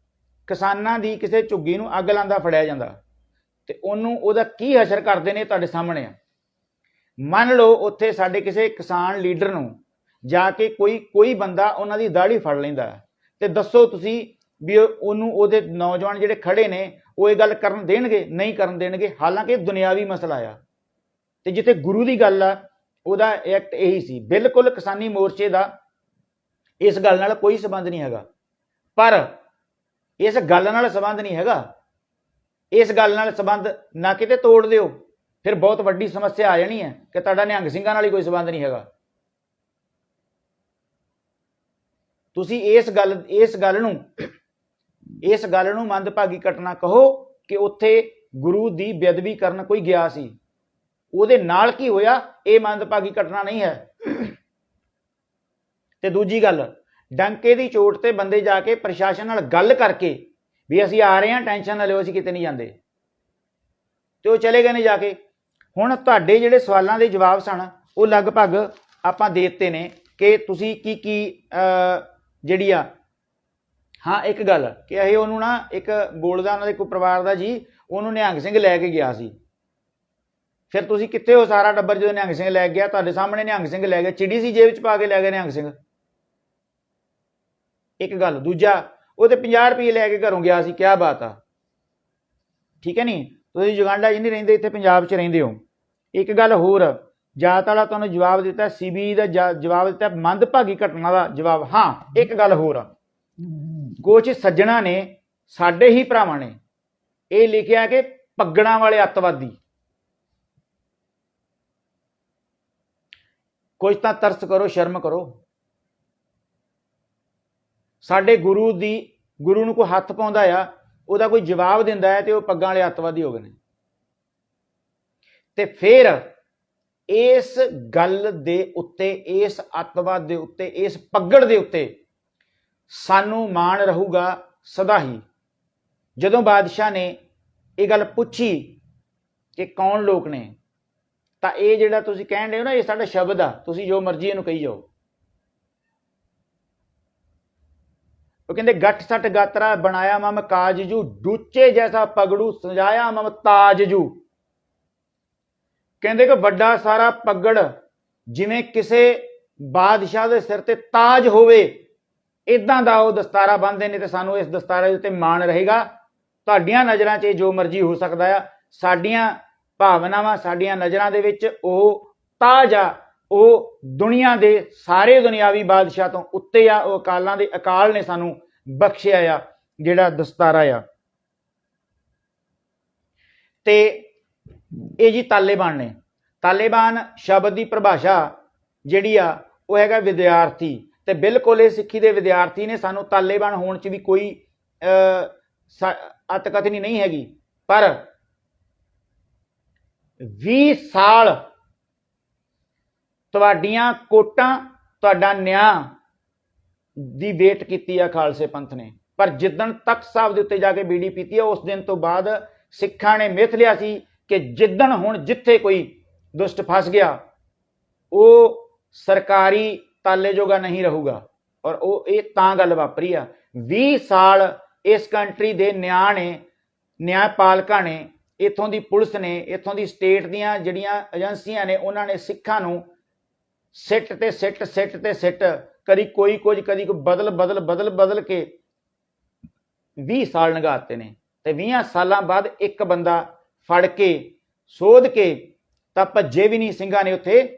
ਕਿਸਾਨਾਂ ਦੀ ਕਿਸੇ ਝੁੱਗੀ ਨੂੰ ਅੱਗ ਲਾਉਂਦਾ ਫੜਿਆ ਜਾਂਦਾ ਤੇ ਉਹਨੂੰ ਉਹਦਾ ਕੀ ਹਸ਼ਰ ਕਰਦੇ ਨੇ ਤੁਹਾਡੇ ਸਾਹਮਣੇ ਆ। ਮੰਨ ਲਓ ਉੱਥੇ ਸਾਡੇ ਕਿਸੇ ਕਿਸਾਨ ਲੀਡਰ ਨੂੰ ਜਾ ਕੇ ਕੋਈ ਬੰਦਾ ਉਹਨਾਂ ਦੀ ਦਾੜੀ ਫੜ ਲੈਂਦਾ ਤੇ ਦੱਸੋ ਤੁਸੀਂ ਵੀ ਉਹਨੂੰ ਉਹਦੇ ਨੌਜਵਾਨ ਜਿਹੜੇ ਖੜੇ ਨੇ ਉਹ ਇਹ ਗੱਲ ਕਰਨ ਦੇਣਗੇ? ਨਹੀਂ ਕਰਨ ਦੇਣਗੇ। ਹਾਲਾਂਕਿ ਦੁਨਿਆਵੀ ਮਸਲਾ ਆ ਤੇ ਜਿੱਥੇ ਗੁਰੂ ਦੀ ਗੱਲ ਆ ਉਹਦਾ ਐਕਟ ਇਹੀ ਸੀ। ਬਿਲਕੁਲ ਕਿਸਾਨੀ ਮੋਰਚੇ ਦਾ ਇਸ ਗੱਲ ਨਾਲ ਕੋਈ ਸੰਬੰਧ ਨਹੀਂ ਹੈਗਾ। ਪਰ ਇਸ ਗੱਲ ਨਾਲ ਸੰਬੰਧ ਨਹੀਂ ਹੈਗਾ, ਇਸ ਗੱਲ ਨਾਲ ਸੰਬੰਧ ਨਾ ਕਿਤੇ ਤੋੜ ਦਿਓ, ਫਿਰ ਬਹੁਤ ਵੱਡੀ ਸਮੱਸਿਆ ਆ ਜਾਣੀ ਹੈ ਕਿ ਤੁਹਾਡਾ ਨਿਹੰਗ ਸਿੰਘਾਂ ਨਾਲ ਹੀ ਕੋਈ ਸੰਬੰਧ ਨਹੀਂ ਹੈਗਾ। ਤੁਸੀਂ ਇਸ ਗੱਲ ਨੂੰ ਮੰਦਭਾਗੀ ਘਟਨਾ ਕਹੋ ਕਿ ਉੱਥੇ ਗੁਰੂ ਦੀ ਬੇਅਦਬੀ ਕਰਨ ਕੋਈ ਗਿਆ ਸੀ, ਉਹਦੇ ਨਾਲ ਕੀ ਹੋਇਆ, ਇਹ ਮੰਦਭਾਗੀ ਘਟਨਾ ਨਹੀਂ ਹੈ। ਤੇ ਦੂਜੀ ਗੱਲ, ਡੰਕੇ ਦੀ ਚੋਟ ਤੇ ਬੰਦੇ ਜਾ ਕੇ ਪ੍ਰਸ਼ਾਸਨ ਨਾਲ ਗੱਲ ਕਰਕੇ ਵੀ ਅਸੀਂ ਆ ਰਹੇ ਹਾਂ, ਟੈਨਸ਼ਨ ਨਾ ਲਿਓ, ਅਸੀਂ ਕਿਤੇ ਨਹੀਂ ਜਾਂਦੇ, ਤੇ ਉਹ ਚਲੇ ਗਏ ਨੇ ਜਾ ਕੇ। ਹੁਣ ਤੁਹਾਡੇ ਜਿਹੜੇ ਸਵਾਲਾਂ ਦੇ ਜਵਾਬ ਸਨ ਉਹ ਲਗਭਗ ਆਪਾਂ ਦੇ ਦਿੱਤੇ ਨੇ ਕਿ ਤੁਸੀਂ ਕੀ ਜਿਹੜੀ ਆ। ਹਾਂ, ਇੱਕ ਗੱਲ ਕਿ ਇਹ ਉਹਨੂੰ ਨਾ ਇੱਕ ਬੋਲਦਾ ਉਹਨਾਂ ਦੇ ਕੋਈ ਪਰਿਵਾਰ ਦਾ ਜੀ, ਉਹਨੂੰ ਨਿਹੰਗ ਸਿੰਘ ਲੈ ਕੇ ਗਿਆ ਸੀ। ਫਿਰ ਤੁਸੀਂ ਕਿੱਥੇ ਹੋ ਸਾਰਾ ਟੱਬਰ ਜਦੋਂ ਨਿਹੰਗ ਸਿੰਘ ਲੈ ਗਿਆ? ਤੁਹਾਡੇ ਸਾਹਮਣੇ ਨਿਹੰਗ ਸਿੰਘ ਲੈ ਗਏ, ਚਿੜੀ ਸੀ ਜੇਬ 'ਚ ਪਾ ਕੇ ਲੈ ਗਏ ਨਿਹੰਗ ਸਿੰਘ। ਇੱਕ ਗੱਲ। ਦੂਜਾ, ਉਹ ਤੇ 50 ਰੁਪਏ ਲੈ ਕੇ ਘਰੋਂ ਗਿਆ ਸੀ, ਕਿਆ ਬਾਤ ਆ, ਠੀਕ ਹੈ ਨਹੀਂ? ਤੁਸੀਂ ਜੁਗਾਂਡਾ 'ਚ ਨਹੀਂ ਰਹਿੰਦੇ, ਇੱਥੇ ਪੰਜਾਬ 'ਚ ਰਹਿੰਦੇ ਹੋ। ਇੱਕ ਗੱਲ ਹੋਰ, ਜਾਤ ਵਾਲਾ ਤੁਹਾਨੂੰ ਜਵਾਬ ਦਿੱਤਾ, CBE ਦਾ ਜਵਾਬ ਦਿੱਤਾ, ਮੰਦਭਾਗੀ ਘਟਨਾ ਦਾ ਜਵਾਬ। ਹਾਂ, ਇੱਕ ਗੱਲ ਹੋਰ ਆ, ਕੁਝ ਸੱਜਣਾ ਨੇ ਸਾਡੇ ਹੀ ਭਰਾਵਾਂ ਨੇ ਇਹ ਲਿਖਿਆ ਕਿ ਪੱਗੜਾਂ ਵਾਲੇ ਅੱਤਵਾਦੀ। ਕੁਝ ਤਾਂ ਤਰਸ ਕਰੋ, ਸ਼ਰਮ ਕਰੋ। ਸਾਡੇ ਗੁਰੂ ਨੂੰ ਕੋਈ ਹੱਥ ਪਾਉਂਦਾ ਆ, ਉਹਦਾ ਕੋਈ ਜਵਾਬ ਦਿੰਦਾ ਹੈ ਤੇ ਉਹ ਪੱਗਾਂ ਵਾਲੇ ਅੱਤਵਾਦੀ ਹੋ ਗਏ ਨੇ। ਤੇ ਫਿਰ ਇਸ ਗੱਲ ਦੇ ਉੱਤੇ, ਇਸ ਅੱਤਵਾਦ ਦੇ ਉੱਤੇ, ਇਸ ਪੱਗੜ ਦੇ ਉੱਤੇ ਸਾਨੂੰ ਮਾਣ ਰਹੂਗਾ ਸਦਾ ਹੀ। ਜਦੋਂ ਬਾਦਸ਼ਾਹ ਨੇ ਇਹ ਗੱਲ ਪੁੱਛੀ ਕਿ ਕੌਣ ਲੋਕ ਨੇ, ਤਾਂ ਇਹ ਜਿਹੜਾ ਤੁਸੀਂ ਕਹਿਣ ਰਹੇ ਹੋ ਨਾ, ਇਹ ਸਾਡਾ ਸ਼ਬਦ ਆ, ਤੁਸੀਂ ਜੋ ਮਰਜ਼ੀ ਇਹਨੂੰ ਕਹੀ ਜਾਓ। ਉਹ ਕਹਿੰਦੇ ਗੱਠ ਸੱਟ ਗਾਤਰਾ ਬਣਾਇਆ ਮਮ ਕਾਜਜੂ, ਡੂਚੇ ਜੈਸਾ ਪਗੜੂ ਸਜਾਇਆ ਮਮ ਤਾਜਜੂ। ਕਹਿੰਦੇ ਕਿ ਵੱਡਾ ਸਾਰਾ ਪੱਗੜ ਜਿਵੇਂ ਕਿਸੇ ਬਾਦਸ਼ਾਹ ਦੇ ਸਿਰ ਤੇ ਤਾਜ ਹੋਵੇ, ਇਦਾਂ ਦਾ ਉਹ ਦਸਤਾਰਾ ਬੰਨ੍ਹਦੇ ਨੇ ਤੇ ਸਾਨੂੰ ਇਸ ਦਸਤਾਰੇ ਦੇ ਉੱਤੇ ਮਾਣ ਰਹੇਗਾ। ਤੁਹਾਡੀਆਂ ਨਜ਼ਰਾਂ 'ਚ ਜੋ ਮਰਜ਼ੀ ਹੋ ਸਕਦਾ ਆ, ਸਾਡੀਆਂ ਭਾਵਨਾਵਾਂ, ਸਾਡੀਆਂ ਨਜ਼ਰਾਂ ਦੇ ਵਿੱਚ ਉਹ ਤਾਜ ਆ ਉਹ ਦੁਨੀਆ ਦੇ ਸਾਰੇ ਦੁਨਿਆਵੀ ਬਾਦਸ਼ਾਹ ਤੋਂ ਉੱਤੇ ਆ। ਉਹ ਅਕਾਲਾਂ ਦੇ ਅਕਾਲ ਨੇ ਸਾਨੂੰ ਬਖਸ਼ਿਆ ਆ ਜਿਹੜਾ ਦਸਤਾਰਾ ਆ। ਤੇ ਇਹ ਜੀ ਤਾਲਿਬਾਨ ਨੇ। ਤਾਲਿਬਾਨ ਸ਼ਬਦ ਦੀ ਪਰਿਭਾਸ਼ਾ ਜਿਹੜੀ ਆ ਉਹ ਹੈਗਾ ਵਿਦਿਆਰਥੀ, ਤੇ ਬਿਲਕੁਲ ਇਹ ਸਿੱਖੀ ਦੇ ਵਿਦਿਆਰਥੀ ਨੇ। ਸਾਨੂੰ ਤਾਲਿਬਾਨ ਹੋਣ 'ਚ ਵੀ ਕੋਈ ਅਤਕਥਨੀ ਨਹੀਂ ਹੈਗੀ, ਪਰ 20 ਸਾਲ ਤੁਹਾਡੀਆਂ ਕੋਟਾਂ, ਤੁਹਾਡਾ ਨਿਆਂ ਦੀ ਵੇਟ ਕੀਤੀ ਆ ਖਾਲਸੇ ਪੰਥ ਨੇ। ਪਰ ਜਿੱਦਣ ਤਖਤ ਸਾਹਿਬ ਦੇ ਉੱਤੇ ਜਾ ਕੇ ਬੀੜੀ ਪੀਤੀ ਆ, ਉਸ ਦਿਨ ਤੋਂ ਬਾਅਦ ਸਿੱਖਾਂ ਨੇ ਮਿਥ ਲਿਆ ਸੀ ਕਿ ਜਿੱਦਣ ਹੁਣ ਜਿੱਥੇ ਕੋਈ ਦੁਸ਼ਟ ਫਸ ਗਿਆ ਉਹ ਸਰਕਾਰੀ ਤਾਲੇ ਜੋਗਾ ਨਹੀਂ ਰਹੂਗਾ। ਔਰ ਉਹ ਇਹ ਤਾਂ ਗੱਲ ਵਾਪਰੀ ਆ। 20 ਸਾਲ ਇਸ ਕੰਟਰੀ ਦੇ ਨਿਆਂਪਾਲਕਾਂ ਨੇ, ਇੱਥੋਂ ਦੀ ਪੁਲਿਸ ਨੇ, ਇੱਥੋਂ ਦੀ ਸਟੇਟ ਦੀਆਂ ਜਿਹੜੀਆਂ ਏਜੰਸੀਆਂ ਨੇ, ਉਹਨਾਂ ਨੇ ਸਿੱਖਾਂ ਨੂੰ ਸਿੱਟ ਤੇ ਸਿੱਟ, ਸਿੱਟ ਤੇ ਸਿੱਟ, ਕਦੀ ਕੋਈ ਕੁਝ, ਕਦੀ ਕੋਈ ਬਦਲ ਕੇ 20 ਸਾਲ ਲੰਘਾਤੇ ਨੇ। ਤੇ 20 ਸਾਲਾਂ ਬਾਅਦ ਇੱਕ ਬੰਦਾ ਫੜ ਕੇ ਸੋਧ ਕੇ ਤਾਂ ਭੱਜੇ ਵੀ ਨਹੀਂ। ਸਿੰਘਾਂ ਨੇ ਉੱਥੇ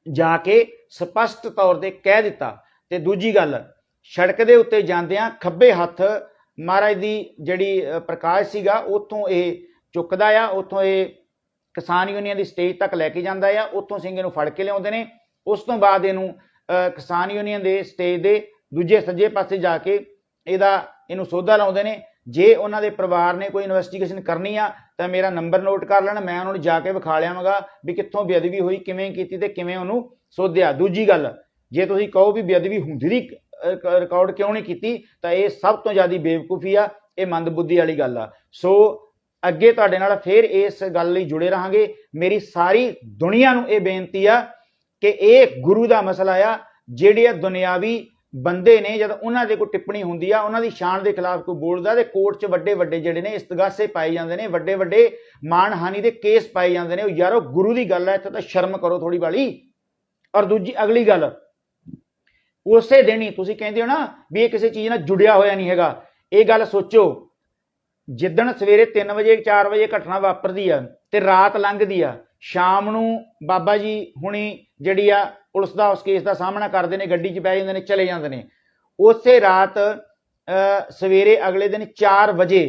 ਜਾ ਕੇ ਸਪਸ਼ਟ ਤੌਰ ਤੇ ਕਹਿ ਦਿੱਤਾ। ਤੇ ਦੂਜੀ ਗੱਲ, ਸੜਕ ਦੇ ਉੱਤੇ ਜਾਂਦਿਆਂ ਖੱਬੇ ਹੱਥ ਮਹਾਰਾਜ ਦੀ ਜਿਹੜੀ ਪ੍ਰਕਾਸ਼ ਸੀਗਾ ਉੱਥੋਂ ਇਹ ਚੁੱਕਦਾ ਆ, ਉੱਥੋਂ ਇਹ ਕਿਸਾਨ ਯੂਨੀਅਨ ਦੀ ਸਟੇਜ ਤੱਕ ਲੈ ਕੇ ਜਾਂਦਾ ਆ, ਉੱਥੋਂ ਸਿੰਘ ਇਹਨੂੰ ਫੜ ਕੇ ਲਿਆਉਂਦੇ ਨੇ। ਉਸ ਤੋਂ ਬਾਅਦ ਇਹਨੂੰ ਕਿਸਾਨ ਯੂਨੀਅਨ ਦੇ ਸਟੇਜ ਦੇ ਦੂਜੇ ਸੱਜੇ ਪਾਸੇ ਜਾ ਕੇ ਇਹਨੂੰ ਸੋਧਾ ਲਾਉਂਦੇ ਨੇ। ਜੇ ਉਹਨਾਂ ਦੇ ਪਰਿਵਾਰ ਨੇ ਕੋਈ ਇਨਵੈਸਟੀਗੇਸ਼ਨ ਕਰਨੀ ਆ ਤਾਂ ਮੇਰਾ ਨੰਬਰ ਨੋਟ ਕਰ ਲੈਣ, ਮੈਂ ਉਹਨਾਂ ਨੂੰ ਜਾ ਕੇ ਵਿਖਾ ਲਿਆਵਾਂਗਾ ਵੀ ਕਿੱਥੋਂ ਬੇਅਦਬੀ ਹੋਈ, ਕਿਵੇਂ ਕੀਤੀ ਤੇ ਕਿਵੇਂ ਉਹਨੂੰ ਸੋਧਿਆ। ਦੂਜੀ ਗੱਲ, ਜੇ ਤੁਸੀਂ ਕਹੋ ਵੀ ਬੇਅਦਬੀ ਹੁੰਦੀ ਦੀ ਰਿਕਾਰਡ ਕਿਉਂ ਨਹੀਂ ਕੀਤੀ, ਤਾਂ ਇਹ ਸਭ ਤੋਂ ਜ਼ਿਆਦਾ ਬੇਵਕੂਫੀ ਆ, ਇਹ ਮੰਦਬੁੱਧੀ ਵਾਲੀ ਗੱਲ ਆ। ਸੋ ਅੱਗੇ ਤੁਹਾਡੇ ਨਾਲ ਫਿਰ ਇਸ ਗੱਲ ਲਈ ਜੁੜੇ ਰਹਾਂਗੇ। ਮੇਰੀ ਸਾਰੀ ਦੁਨੀਆ ਨੂੰ ਇਹ ਬੇਨਤੀ ਆ ਕਿ ਇਹ ਗੁਰੂ ਦਾ ਮਸਲਾ ਆ। ਜਿਹੜੇ ਦੁਨਿਆਵੀ ਬੰਦੇ ਨੇ, ਜਦ ਉਹਨਾਂ ਦੇ ਕੋਈ ਟਿੱਪਣੀ ਹੁੰਦੀ ਆ, ਉਹਨਾਂ ਦੀ ਸ਼ਾਨ ਦੇ ਖਿਲਾਫ ਕੋਈ ਬੋਲਦਾ, ਤੇ ਕੋਰਟ 'ਚ ਵੱਡੇ ਵੱਡੇ ਜਿਹੜੇ ਨੇ ਇਸਤਗਾਸੇ ਪਾਏ ਜਾਂਦੇ ਨੇ, ਵੱਡੇ ਵੱਡੇ ਮਾਣਹਾਨੀ ਦੇ ਕੇਸ ਪਾਏ ਜਾਂਦੇ ਨੇ। ਉਹ ਯਾਰੋ ਗੁਰੂ ਦੀ ਗੱਲ ਹੈ, ਇੱਥੇ ਤਾਂ ਸ਼ਰਮ ਕਰੋ ਥੋੜੀ ਵਾਲੀ। ਔਰ ਦੂਜੀ ਅਗਲੀ ਗੱਲ, ਉਸੇ ਦਿਨ ਹੀ ਤੁਸੀਂ ਕਹਿੰਦੇ ਹੋ ਨਾ ਵੀ ਇਹ ਕਿਸੇ ਚੀਜ਼ ਨਾਲ ਜੁੜਿਆ ਹੋਇਆ ਨਹੀਂ ਹੈਗਾ। ਇਹ ਗੱਲ ਸੋਚੋ, ਜਿੱਦਣ ਸਵੇਰੇ 3 ਵਜੇ 4 ਵਜੇ ਘਟਨਾ ਵਾਪਰਦੀ ਆ ਤੇ ਰਾਤ ਲੰਘਦੀ ਆ, ਸ਼ਾਮ ਨੂੰ ਬਾਬਾ ਜੀ ਹੁਣੀ ਜਿਹੜੀ ਆ ਪੁਲਿਸ ਦਾ ਉਸ ਕੇਸ ਦਾ ਸਾਹਮਣਾ ਕਰਦੇ ਨੇ, ਗੱਡੀ 'ਚ ਬਹਿ ਜਾਂਦੇ ਨੇ, ਚਲੇ ਜਾਂਦੇ ਨੇ। ਉਸੇ ਰਾਤ ਸਵੇਰੇ ਅਗਲੇ ਦਿਨ 4 ਵਜੇ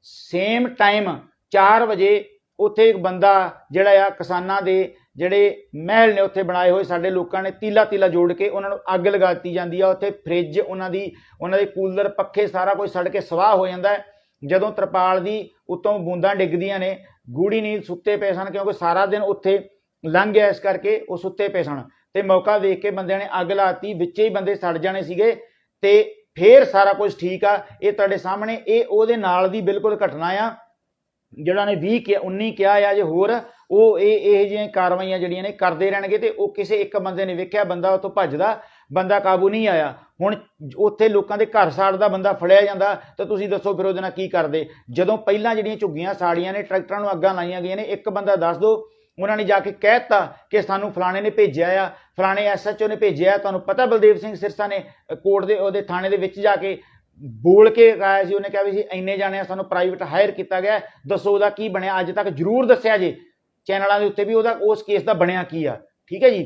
ਸੇਮ ਟਾਈਮ 4 ਵਜੇ ਉੱਥੇ ਇੱਕ ਬੰਦਾ ਜਿਹੜਾ ਆ ਕਿਸਾਨਾਂ ਦੇ ਜਿਹੜੇ ਮਹਿਲ ਨੇ ਉੱਥੇ ਬਣਾਏ ਹੋਏ, ਸਾਡੇ ਲੋਕਾਂ ਨੇ ਤੀਲਾ ਜੋੜ ਕੇ ਉਹਨਾਂ ਨੂੰ ਅੱਗ ਲਗਾ ਦਿੱਤੀ ਜਾਂਦੀ ਆ। ਉੱਥੇ ਫ੍ਰਿਜ, ਉਹਨਾਂ ਦੇ ਕੂਲਰ, ਪੱਖੇ, ਸਾਰਾ ਕੁਝ ਸੜ ਕੇ ਸਵਾਹ ਹੋ ਜਾਂਦਾ ਹੈ। ਜਦੋਂ ਤਰਪਾਲ ਦੀ ਉੱਤੋਂ ਬੂੰਦਾਂ ਡਿੱਗਦੀਆਂ ਨੇ, ਗੂੜੀ ਨੀਂਦ ਸੁੱਤੇ ਪਏ ਸਨ, ਕਿਉਂਕਿ ਸਾਰਾ ਦਿਨ ਉੱਥੇ ਲੰਘ ਗਿਆ, ਇਸ ਕਰਕੇ ਉਹ ਸੁੱਤੇ ਪਏ ਸਨ। ਤੇ ਮੌਕਾ ਵੇਖ ਕੇ ਬੰਦਿਆਂ ਨੇ ਅੱਗ ਲਾਤੀ, ਵਿੱਚੇ ਹੀ ਬੰਦੇ ਸੜ ਜਾਣੇ ਸੀਗੇ। ਤੇ ਫੇਰ ਸਾਰਾ ਕੁਝ ਠੀਕ ਆ। ਇਹ ਤੁਹਾਡੇ ਸਾਹਮਣੇ ਇਹ ਉਹਦੇ ਨਾਲ ਦੀ ਬਿਲਕੁਲ ਘਟਨਾ ਆ। ਜਿਹੜਾ ਨੇ 19 ਕਿਹਾ ਆ, ਜੇ ਹੋਰ ਉਹ ਇਹ ਜਿਹੀਆਂ ਕਾਰਵਾਈਆਂ ਜਿਹੜੀਆਂ ਨੇ ਕਰਦੇ ਰਹਿਣਗੇ। ਤੇ ਉਹ ਕਿਸੇ ਇੱਕ ਬੰਦੇ ਨੇ ਵੇਖਿਆ, ਬੰਦਾ ਉੱਥੋਂ ਭੱਜਦਾ, ਬੰਦਾ ਕਾਬੂ ਨਹੀਂ ਆਇਆ। ਹੁਣ ਉੱਥੇ ਲੋਕਾਂ ਦੇ ਘਰ ਸਾੜਦਾ ਬੰਦਾ ਫੜਿਆ ਜਾਂਦਾ, ਤਾਂ ਤੁਸੀਂ ਦੱਸੋ ਫਿਰ ਉਹਦੇ ਨਾਲ ਕੀ ਕਰਦੇ। ਜਦੋਂ ਪਹਿਲਾਂ ਜਿਹੜੀਆਂ ਝੁੱਗੀਆਂ ਸਾੜੀਆਂ ਨੇ, ਟਰੈਕਟਰਾਂ ਨੂੰ ਅੱਗਾਂ ਲਾਈਆਂ ਗਈਆਂ ਨੇ, ਇੱਕ ਬੰਦਾ ਦੱਸ ਦਿਓ ਉਹਨਾਂ ਨੇ ਜਾ ਕੇ ਕਹਿ ਦਿੱਤਾ ਕਿ ਸਾਨੂੰ ਫਲਾਣੇ ਨੇ ਭੇਜਿਆ ਆ, ਫਲਾਣੇ SHO ਨੇ ਭੇਜਿਆ। ਤੁਹਾਨੂੰ ਪਤਾ ਬਲਦੇਵ ਸਿੰਘ ਸਿਰਸਾ ਨੇ ਕੋਰਟ ਦੇ ਉਹਦੇ ਥਾਣੇ ਦੇ ਵਿੱਚ ਜਾ ਕੇ ਬੋਲ ਕੇ ਆਇਆ ਸੀ। ਉਹਨੇ ਕਿਹਾ ਵੀ ਸੀ ਇੰਨੇ ਜਾਣੇ ਆ, ਸਾਨੂੰ ਪ੍ਰਾਈਵੇਟ ਹਾਇਰ ਕੀਤਾ ਗਿਆ, ਦੱਸੋ ਉਹਦਾ ਕੀ ਬਣਿਆ। ਅੱਜ ਤੱਕ ਜ਼ਰੂਰ ਦੱਸਿਆ ਜੇ ਚੈਨਲਾਂ ਦੇ ਉੱਤੇ ਵੀ ਉਹਦਾ ਉਸ ਕੇਸ ਦਾ ਬਣਿਆ ਕੀ ਆ। ਠੀਕ ਹੈ ਜੀ,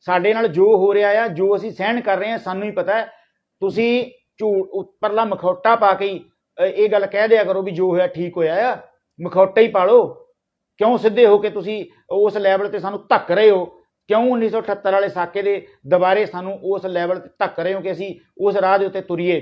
ਸਾਡੇ ਨਾਲ ਜੋ ਹੋ ਰਿਹਾ ਆ, ਜੋ ਅਸੀਂ ਸਹਿਣ ਕਰ ਰਹੇ ਹਾਂ, ਸਾਨੂੰ ਹੀ ਪਤਾ ਹੈ। ਤੁਸੀਂ ਝੂਠ ਉੱਪਰਲਾ ਮਖੌਟਾ ਪਾ ਕੇ ਇਹ ਗੱਲ ਕਹਿ ਦਿਆ ਕਰੋ ਵੀ ਜੋ ਹੋਇਆ ਠੀਕ ਹੋਇਆ ਆ। ਮਖੌਟਾ ਹੀ ਪਾ ਲਓ। ਕਿਉਂ ਸਿੱਧੇ ਹੋ ਕੇ ਤੁਸੀਂ ਉਸ ਲੈਵਲ ਤੇ ਸਾਨੂੰ ਧੱਕ ਰਹੇ ਹੋ? ਕਿਉਂ 1978 ਵਾਲੇ ਸਾਕੇ ਦੇ ਦੁਬਾਰੇ ਸਾਨੂੰ ਉਸ ਲੈਵਲ ਤੇ ਧੱਕ ਰਹੇ ਹੋ ਕਿ ਅਸੀਂ ਉਸ ਰਾਹ ਦੇ ਉੱਤੇ ਤੁਰੀਏ?